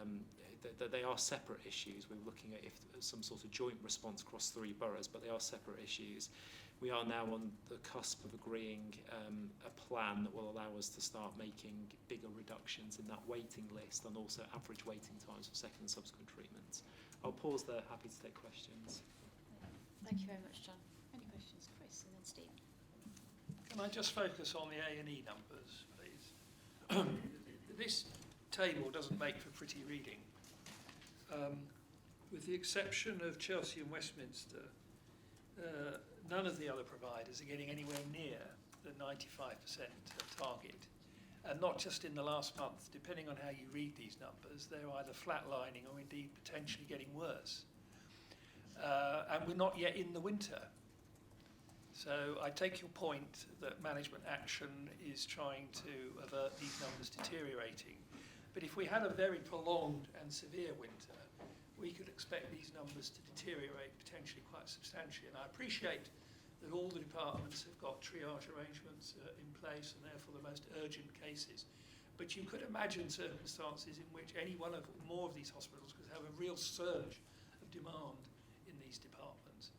that they are separate issues. We're looking at if some sort of joint response across 3 boroughs, but they are separate issues. We are now on the cusp of agreeing a plan that will allow us to start making bigger reductions in that waiting list and also average waiting times for second and subsequent treatments. I'll pause there, happy to take questions. Thank you very much, John. Any questions, Chris, and then Stephen? Can I just focus on the A&E numbers, please? This table doesn't make for pretty reading. With the exception of Chelsea and Westminster, none of the other providers are getting anywhere near the 95% target. And not just in the last month, depending on how you read these numbers, they're either flatlining or indeed potentially getting worse. And we're not yet in the winter. So I take your point that management action is trying to avert these numbers deteriorating. But if we had a very prolonged and severe winter, we could expect these numbers to deteriorate potentially quite substantially. And I appreciate that all the departments have got triage arrangements in place and therefore the most urgent cases. But you could imagine circumstances in which any one of more of these hospitals could have a real surge of demand in these departments.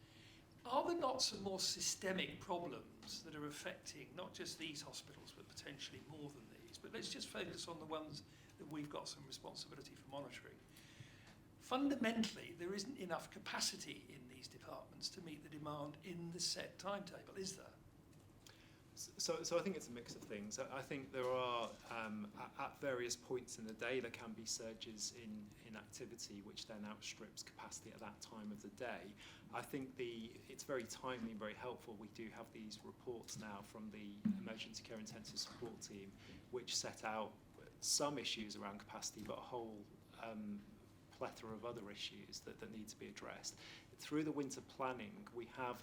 Are there not some more systemic problems that are affecting not just these hospitals, but potentially more than these? But let's just focus on the ones that we've got some responsibility for monitoring. Fundamentally, there isn't enough capacity in these departments to meet the demand in the set timetable, is there? So I think it's a mix of things. I think there are, at various points in the day, there can be surges in activity which then outstrips capacity at that time of the day. I think it's very timely and very helpful. We do have these reports now from the Emergency Care Intensive Support Team which set out some issues around capacity, but a whole plethora of other issues that need to be addressed. Through the winter planning, we have,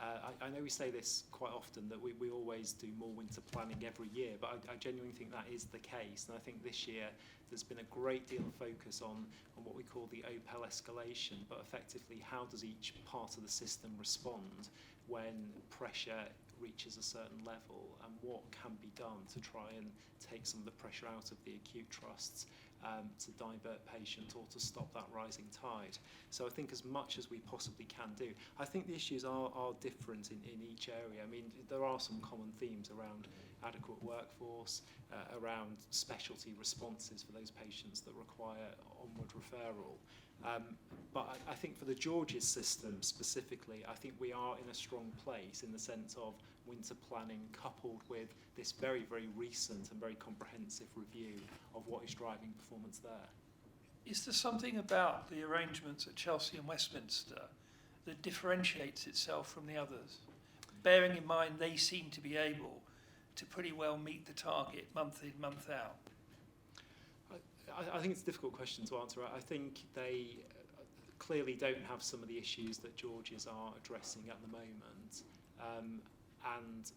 I know we say this quite often, that we always do more winter planning every year, but I genuinely think that is the case. And I think this year there's been a great deal of focus on what we call the OPEL escalation, but effectively how does each part of the system respond when pressure reaches a certain level, and what can be done to try and take some of the pressure out of the acute trusts, to divert patients or to stop that rising tide. So I think as much as we possibly can do. I think the issues are different in each area. I mean, there are some common themes around adequate workforce, around specialty responses for those patients that require onward referral. But I think for the George's system specifically, I think we are in a strong place in the sense of winter planning coupled with this very, very recent and very comprehensive review of what is driving performance there. Is there something about the arrangements at Chelsea and Westminster that differentiates itself from the others? Bearing in mind they seem to be able to pretty well meet the target month in, month out. I think it's a difficult question to answer. I think they clearly don't have some of the issues that George's are addressing at the moment. And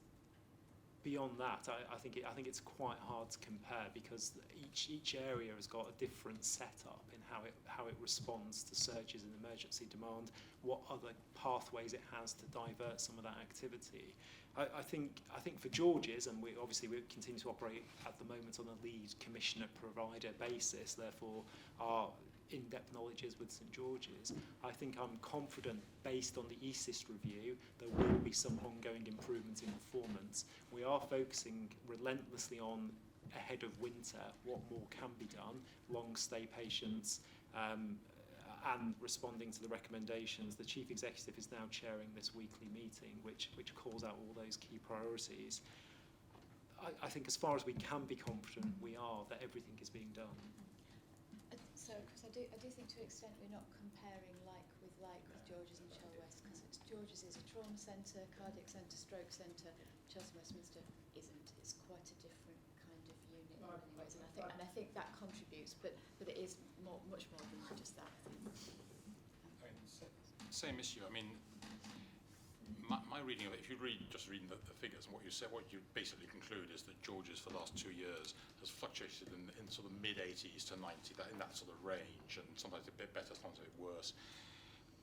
beyond that, I think it's quite hard to compare, because each area has got a different setup in how it responds to surges in emergency demand, what other pathways it has to divert some of that activity. I think for George's, and we continue to operate at the moment on a lead commissioner provider basis, therefore our in-depth knowledge is with St George's. I think I'm confident, based on the ESIS review, there will be some ongoing improvement in performance. We are focusing relentlessly on, ahead of winter, what more can be done, long stay patients, and responding to the recommendations. The Chief Executive is now chairing this weekly meeting, which calls out all those key priorities. I think as far as we can be confident, we are, that everything is being done. So, because I do think to an extent we're not comparing like with George's and Chelwest, because George's is a trauma centre, cardiac centre, stroke centre. Chelsea Westminster isn't. It's quite a different kind of unit in many ways, and I think that contributes, but it is much more than just that. I think. Same issue. I mean, my reading of it, if you just reading the figures and what you said, what you basically conclude is that George's for the last 2 years has fluctuated in sort of mid-80s to 90, in that sort of range, and sometimes a bit better, sometimes a bit worse.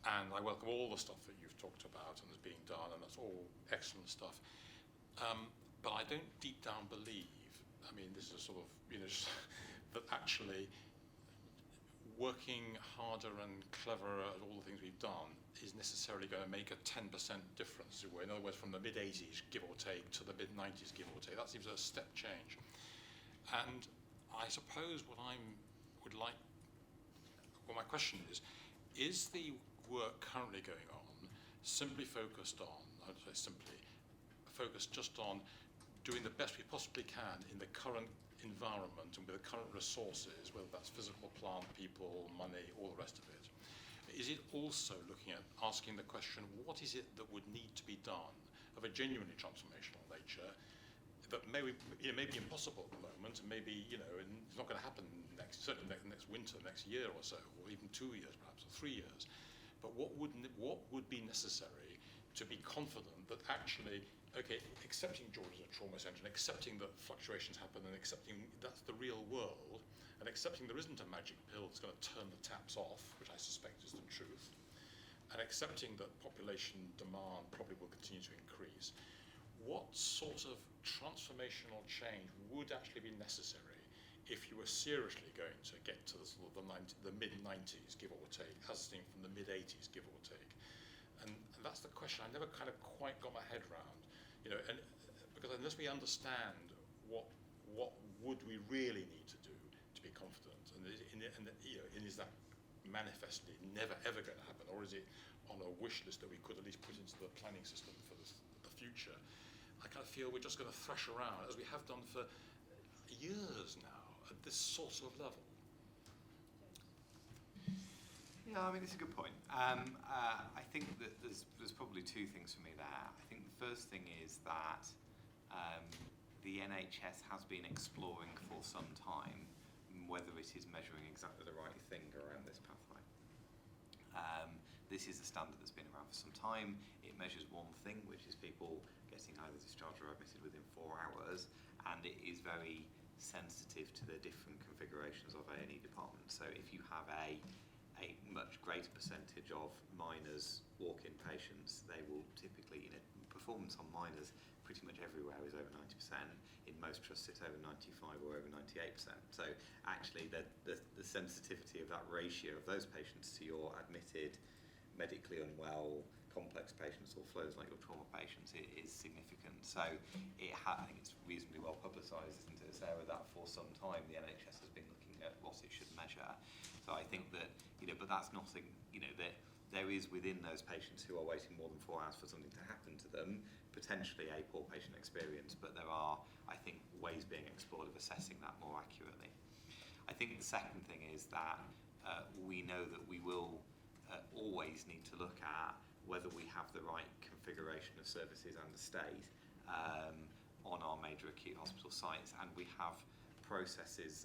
And I welcome all the stuff that you've talked about and is being done, and that's all excellent stuff. But I don't deep down believe, I mean, this is a sort of, that actually working harder and cleverer at all the things we've done is necessarily going to make a 10% difference. In other words, from the mid-80s, give or take, to the mid-90s, give or take. That seems a step change. And I suppose what my question is the work currently going on simply focused on, I would say simply, focused just on doing the best we possibly can in the current environment and with the current resources, whether that's physical plant, people, money, all the rest of it? Is it also looking at asking the question, what is it that would need to be done of a genuinely transformational nature that may be impossible at the moment, and maybe, and it's not going to happen certainly next winter, next year or so, or even 2 years perhaps, or 3 years. But what would be necessary to be confident that actually, okay, accepting George as a trauma centre, and accepting that fluctuations happen, and accepting that's the real world, and accepting there isn't a magic pill that's going to turn the taps off, which I suspect is the truth, and accepting that population demand probably will continue to increase, what sort of transformational change would actually be necessary if you were seriously going to get to the sort of the mid-90s, give or take, as seen from the mid-80s, give or take? And that's the question I never kind of quite got my head around, and because unless we understand what would we really need to do to be confident, and is that manifestly never ever going to happen, or is it on a wish list that we could at least put into the planning system for the future? I kind of feel we're just going to thrash around, as we have done for years now, at this sort of level. Yeah, I mean, it's a good point. I think that there's probably two things for me there. I think the first thing is that the NHS has been exploring for some time whether it is measuring exactly the right thing around this pathway. This is a standard that's been around for some time. It measures one thing, which is people getting either discharged or admitted within 4 hours, and it is very sensitive to the different configurations of A&E departments. So if you have a much greater percentage of minors walk-in patients, they will typically, performance on minors pretty much everywhere is over 90%. In most trusts it's over 95 or over 98%. So actually the sensitivity of that ratio of those patients to your admitted, medically unwell, complex patients or flows like your trauma patients is significant. So I think it's reasonably well publicised, isn't it, Sarah, that for some time the NHS has been looking at what it should measure. So I think that, but that's nothing, that there is within those patients who are waiting more than 4 hours for something to happen to them, potentially a poor patient experience, but there are, I think, ways being explored of assessing that more accurately. I think the second thing is that we know that we will always need to look at whether we have the right configuration of services and estate on our major acute hospital sites, and we have processes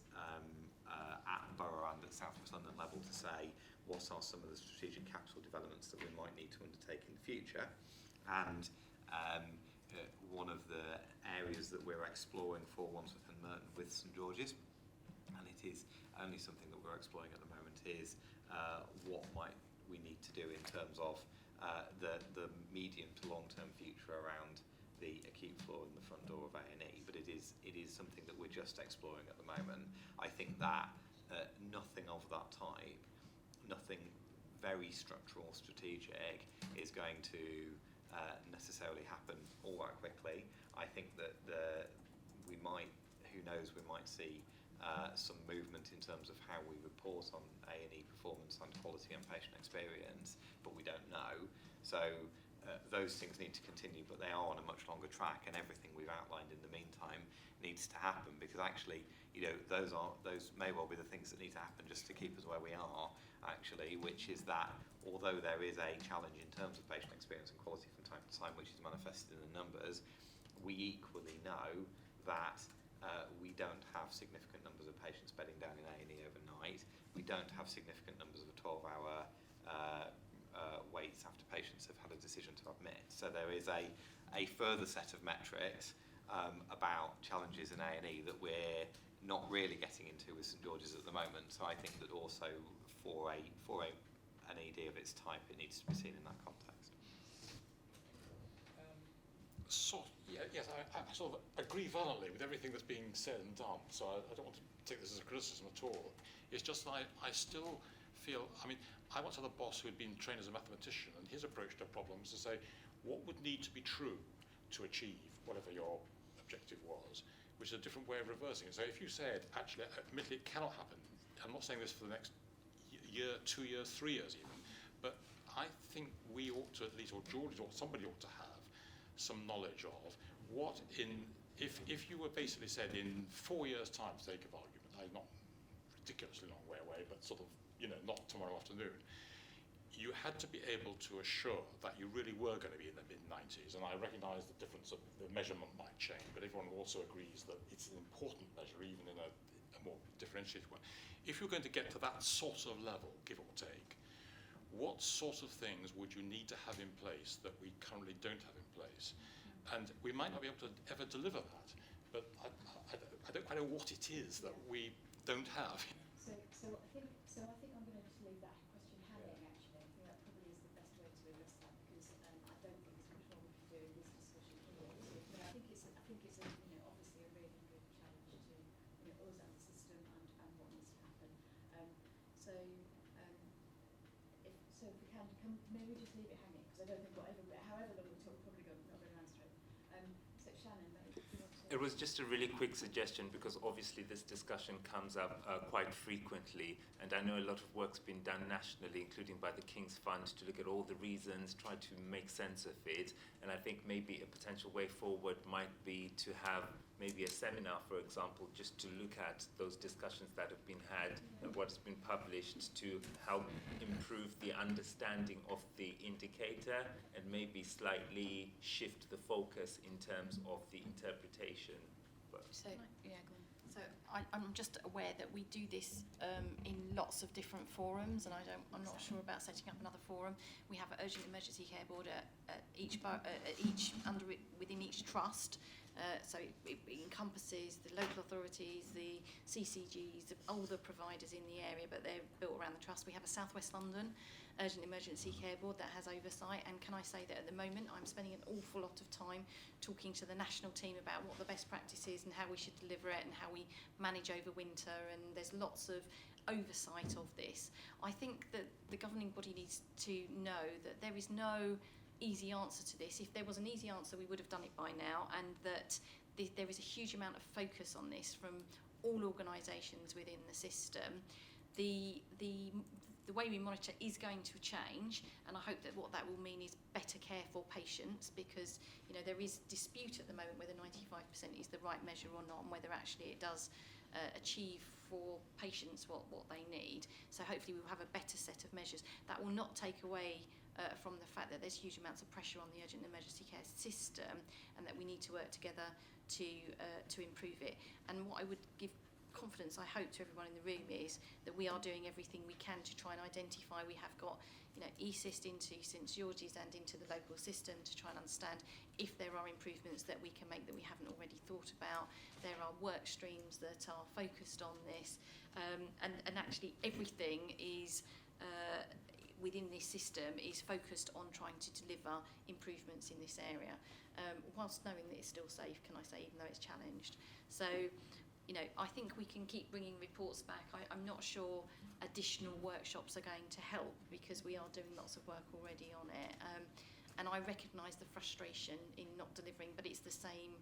at borough and at South West London level to say what are some of the strategic capital developments that we might need to undertake in the future, and one of the areas that we're exploring for Wandsworth and Merton with St George's, and it is only something that we're exploring at the moment, is what might we need to do in terms of the medium to long-term future around the acute floor in the front door of A&E, but it is something that we're just exploring at the moment. I think that nothing of that type, nothing very structural, strategic, is going to necessarily happen all that quickly. I think that we might, who knows, we might see some movement in terms of how we report on A&E performance and quality and patient experience, but we don't know. So those things need to continue, but they are on a much longer track, and everything we've outlined in the meantime needs to happen, because actually, you know, those may well be the things that need to happen just to keep us where we are, actually, which is that although there is a challenge in terms of patient experience and quality from time to time, which is manifested in the numbers, we equally know that we don't have significant numbers of patients bedding down in A&E overnight. We don't have significant numbers of 12-hour waits after patients have had a decision to admit. So there is a further set of metrics about challenges in A&E that we're not really getting into with St George's at the moment. So I think that also for an ED of its type, it needs to be seen in that context. Yes, I sort of agree violently with everything that's being said and done, so I don't want to take this as a criticism at all. It's just that I still feel, I mean, I once had a boss who had been trained as a mathematician, and his approach to problems is to say, what would need to be true to achieve whatever your objective was, which is a different way of reversing it. So if you said, actually, admittedly, it cannot happen, I'm not saying this for the next year, 2 years, 3 years even, but I think we ought to at least, or George or somebody ought to have some knowledge of what if you were basically said in 4 years' time, for sake of argument, not ridiculously long way away, but sort of, you know, not tomorrow afternoon, you had to be able to assure that you really were going to be in the mid-90s, and I recognise the difference of the measurement might change, but everyone also agrees that it's an important measure, even in a more differentiated one. If you're going to get to that sort of level, give or take, what sort of things would you need to have in place that we currently don't have in place? And we might not be able to ever deliver that, but I don't quite know what it is that we don't have. So I think I'm going to just leave that question hanging. Actually, I think that probably is the best way to address that, because I don't think there's much more we can do in this discussion here. But I think it's a, you know, obviously a really good challenge to, you know, us as a system and what needs to happen. So if we can maybe just leave it hanging, because I don't think however long we talk, we're probably not going to answer it. So Shannon, maybe you want to. It was just a really quick suggestion, because obviously this discussion comes up quite frequently, and I know a lot of work's been done nationally, including by the King's Fund, to look at all the reasons, try to make sense of it, and I think maybe a potential way forward might be to have maybe a seminar, for example, just to look at those discussions that have been had and what's been published, to help improve the understanding of the indicator and maybe slightly shift the focus in terms of the interpretation. So, yeah, go on. So I'm just aware that we do this in lots of different forums, and I'm not sure about setting up another forum. We have an urgent emergency care board within each trust. So it encompasses the local authorities, the CCGs, all the providers in the area, but they're built around the trust. We have a South West London urgent emergency care board that has oversight, and can I say that at the moment I'm spending an awful lot of time talking to the national team about what the best practice is and how we should deliver it and how we manage over winter, and there's lots of oversight of this. I think that the governing body needs to know that there is no easy answer to this. If there was an easy answer, we would have done it by now, and that there is a huge amount of focus on this from all organisations within the system. The way we monitor is going to change, and I hope that what that will mean is better care for patients, because, you know, there is dispute at the moment whether 95% is the right measure or not, and whether actually it does achieve for patients what they need. So hopefully we'll have a better set of measures. That will not take away from the fact that there's huge amounts of pressure on the urgent emergency care system, and that we need to work together to improve it. And what I would give confidence I hope to everyone in the room is that we are doing everything we can to try and identify. We have got, you know, ESIST into St George's and into the local system to try and understand if there are improvements that we can make that we haven't already thought about. There are work streams that are focused on this, and actually everything is within this system is focused on trying to deliver improvements in this area, whilst knowing that it's still safe, can I say, even though it's challenged. So, you know, I think we can keep bringing reports back. I'm not sure additional workshops are going to help because we are doing lots of work already on it. And I recognise the frustration in not delivering, but it's the same.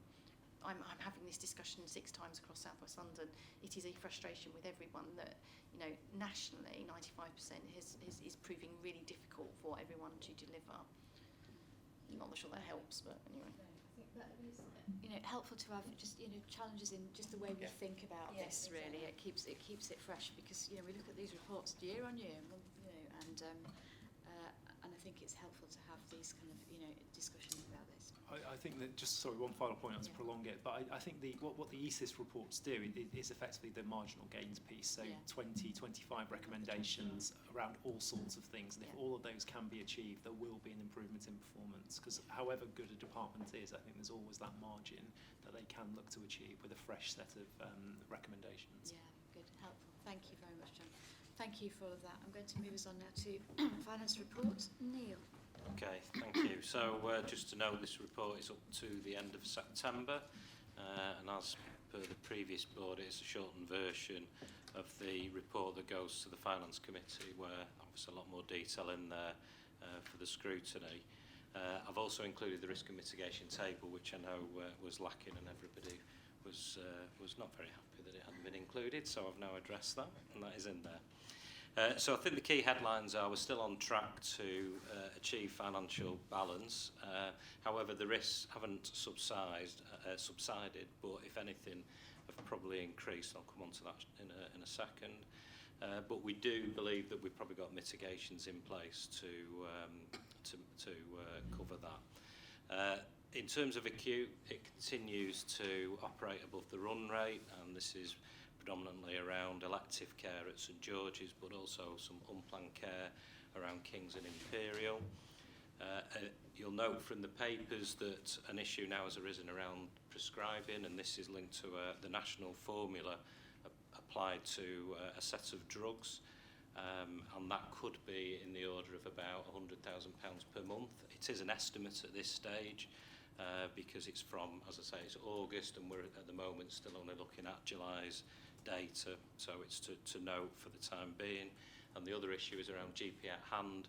I'm having this discussion 6 times across South West London. It is a frustration with everyone that, you know, nationally 95% is proving really difficult for everyone to deliver. I'm not sure that helps, but anyway. I think that is, you know, helpful to have just, you know, challenges in just the way we think about this. Really, it keeps it fresh because, you know, we look at these reports year on year, month, you know, and I think it's helpful to have these kind of, you know, discussions about this. I think that one final point, not to prolong it, but I think what the ESIS reports do is effectively the marginal gains piece. So 20, 25 recommendations around all sorts of things, and if all of those can be achieved, there will be an improvement in performance. Because however good a department is, I think there's always that margin that they can look to achieve with a fresh set of recommendations. Yeah, good, helpful. Thank you very much, John. Thank you for all of that. I'm going to move us on now to finance reports. Neil. Okay, thank you. So just to note, this report is up to the end of September, and as per the previous board, it's a shortened version of the report that goes to the Finance Committee, where obviously a lot more detail in there for the scrutiny. I've also included the risk and mitigation table, which I know was lacking, and everybody was not very happy that it hadn't been included, so I've now addressed that, and that is in there. So I think the key headlines are we're still on track to achieve financial balance. However, the risks haven't subsided, but if anything, have probably increased. I'll come on to that in a second. But we do believe that we've probably got mitigations in place to cover that. In terms of acute, it continues to operate above the run rate, and this is predominantly around elective care at St George's, but also some unplanned care around King's and Imperial. You'll note from the papers that an issue now has arisen around prescribing, and this is linked to the national formula applied to a set of drugs, and that could be in the order of about £100,000 per month. It is an estimate at this stage, because it's from, as I say, it's August, and we're at the moment still only looking at July's data, so it's to note for the time being. And the other issue is around GP at hand,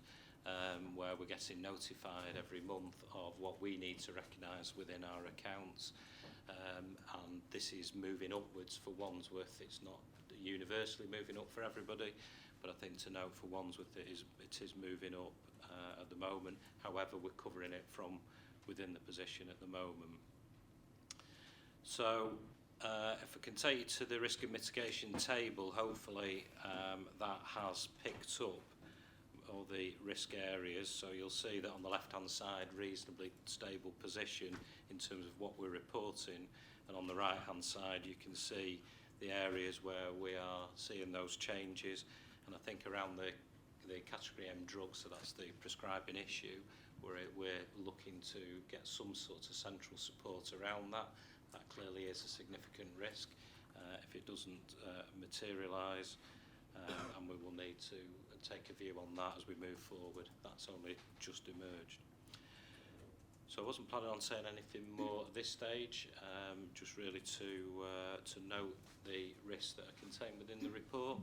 where we're getting notified every month of what we need to recognise within our accounts, and this is moving upwards for Wandsworth. It's not universally moving up for everybody, but I think to note for Wandsworth it is moving up at the moment. However, we're covering it from within the position at the moment. So if I can take you to the risk and mitigation table, hopefully that has picked up all the risk areas. So you'll see that on the left-hand side, reasonably stable position in terms of what we're reporting, and on the right-hand side you can see the areas where we are seeing those changes. And I think around the category M drugs, so that's the prescribing issue, we're looking to get some sort of central support around that. That clearly is a significant risk if it doesn't materialise, and we will need to take a view on that as we move forward. That's only just emerged. So I wasn't planning on saying anything more at this stage, just really to note the risks that are contained within the report,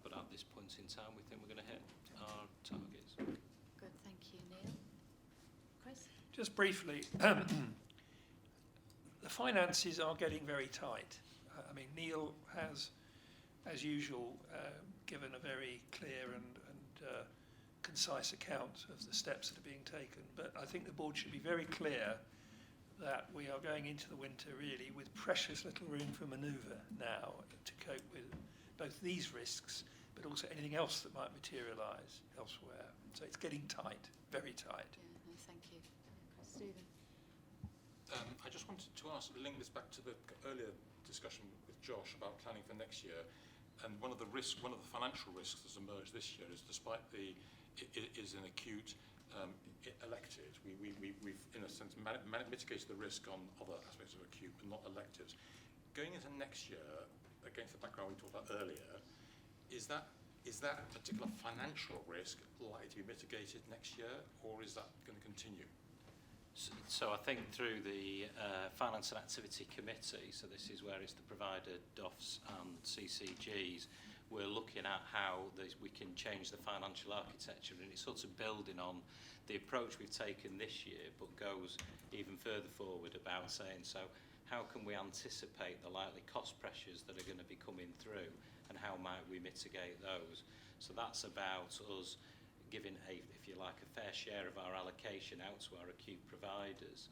but at this point in time we think we're going to hit our targets. Good, thank you, Neil. Chris? Just briefly, the finances are getting very tight. I mean, Neil has, as usual, given a very clear and concise account of the steps that are being taken. But I think the board should be very clear that we are going into the winter really with precious little room for manoeuvre now to cope with both these risks, but also anything else that might materialise elsewhere. So it's getting tight, very tight. Yeah, no, thank you. Stephen? I just wanted to link this back to the earlier discussion with Josh about planning for next year, and one of the financial risks that's emerged this year is, despite it is an acute elected, we've in a sense mitigated the risk on other aspects of acute, but not electives. Going into next year, against the background we talked about earlier, is that particular financial risk likely to be mitigated next year, or is that going to continue? So I think through the Finance and Activity Committee, so this is where it's the provider, DOFs and CCGs, we're looking at how we can change the financial architecture, and it's sort of building on the approach we've taken this year, but goes even further forward about saying, so how can we anticipate the likely cost pressures that are going to be coming through, and how might we mitigate those? So that's about us giving if you like, a fair share of our allocation out to our acute providers.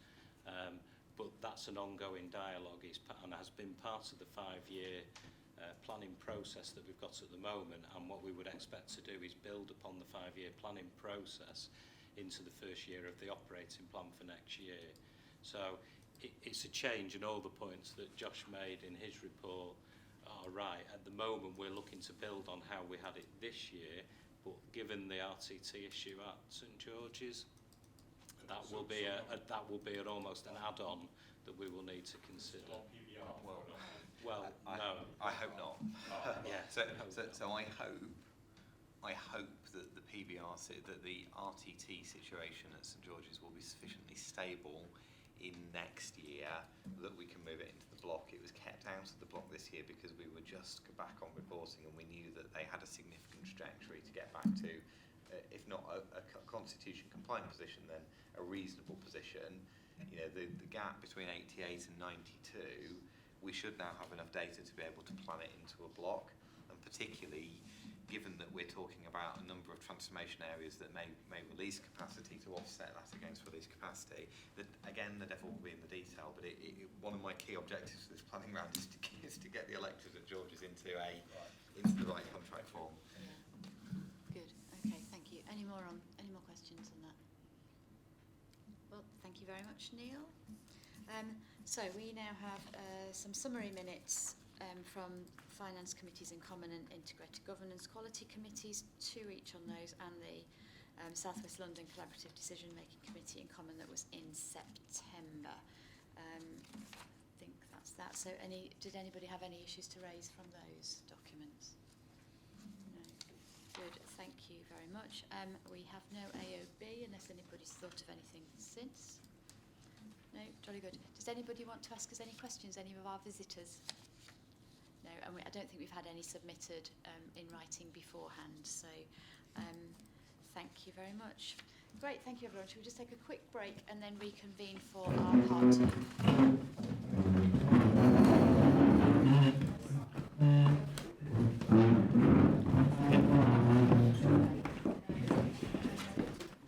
But that's an ongoing dialogue and has been part of the 5-year planning process that we've got at the moment, and what we would expect to do is build upon the 5-year planning process into the first year of the operating plan for next year. So it's a change, and all the points that Josh made in his report are right. At the moment we're looking to build on how we had it this year, but given the RTT issue at St George's, that will be almost an add-on that we will need to consider. Well, no. I hope not. Yeah. So I hope that the PBR, that the RTT situation at St George's will be sufficiently stable in next year that we can move it into the block. It was kept out of the block this year because we were just back on reporting, and we knew that they had a significant trajectory to get back to, if not a constitution compliant position, then a reasonable position. You know, the gap between 88 and 92, we should now have enough data to be able to plan it into a block, and particularly given that we're talking about a number of transformation areas that may release capacity to offset that against release capacity. That, again, the devil will be in the detail, but one of my key objectives for this planning round is to get the electors at George's into the right contract form. Yeah. Good. Okay. Thank you. Any more questions on that? Well, thank you very much, Neil. So we now have some summary minutes from Finance Committees in Common and Integrated Governance Quality Committees, 2 each on those, and the South West London Collaborative Decision Making Committee in Common that was in September. I think that's that. So did anybody have any issues to raise from those documents? No. Good, thank you very much. We have no AOB unless anybody's thought of anything since. No, jolly good. Does anybody want to ask us any questions, any of our visitors? No, and I don't think we've had any submitted in writing beforehand, so thank you very much. Great, thank you everyone. Shall we just take a quick break and then reconvene for our part 2?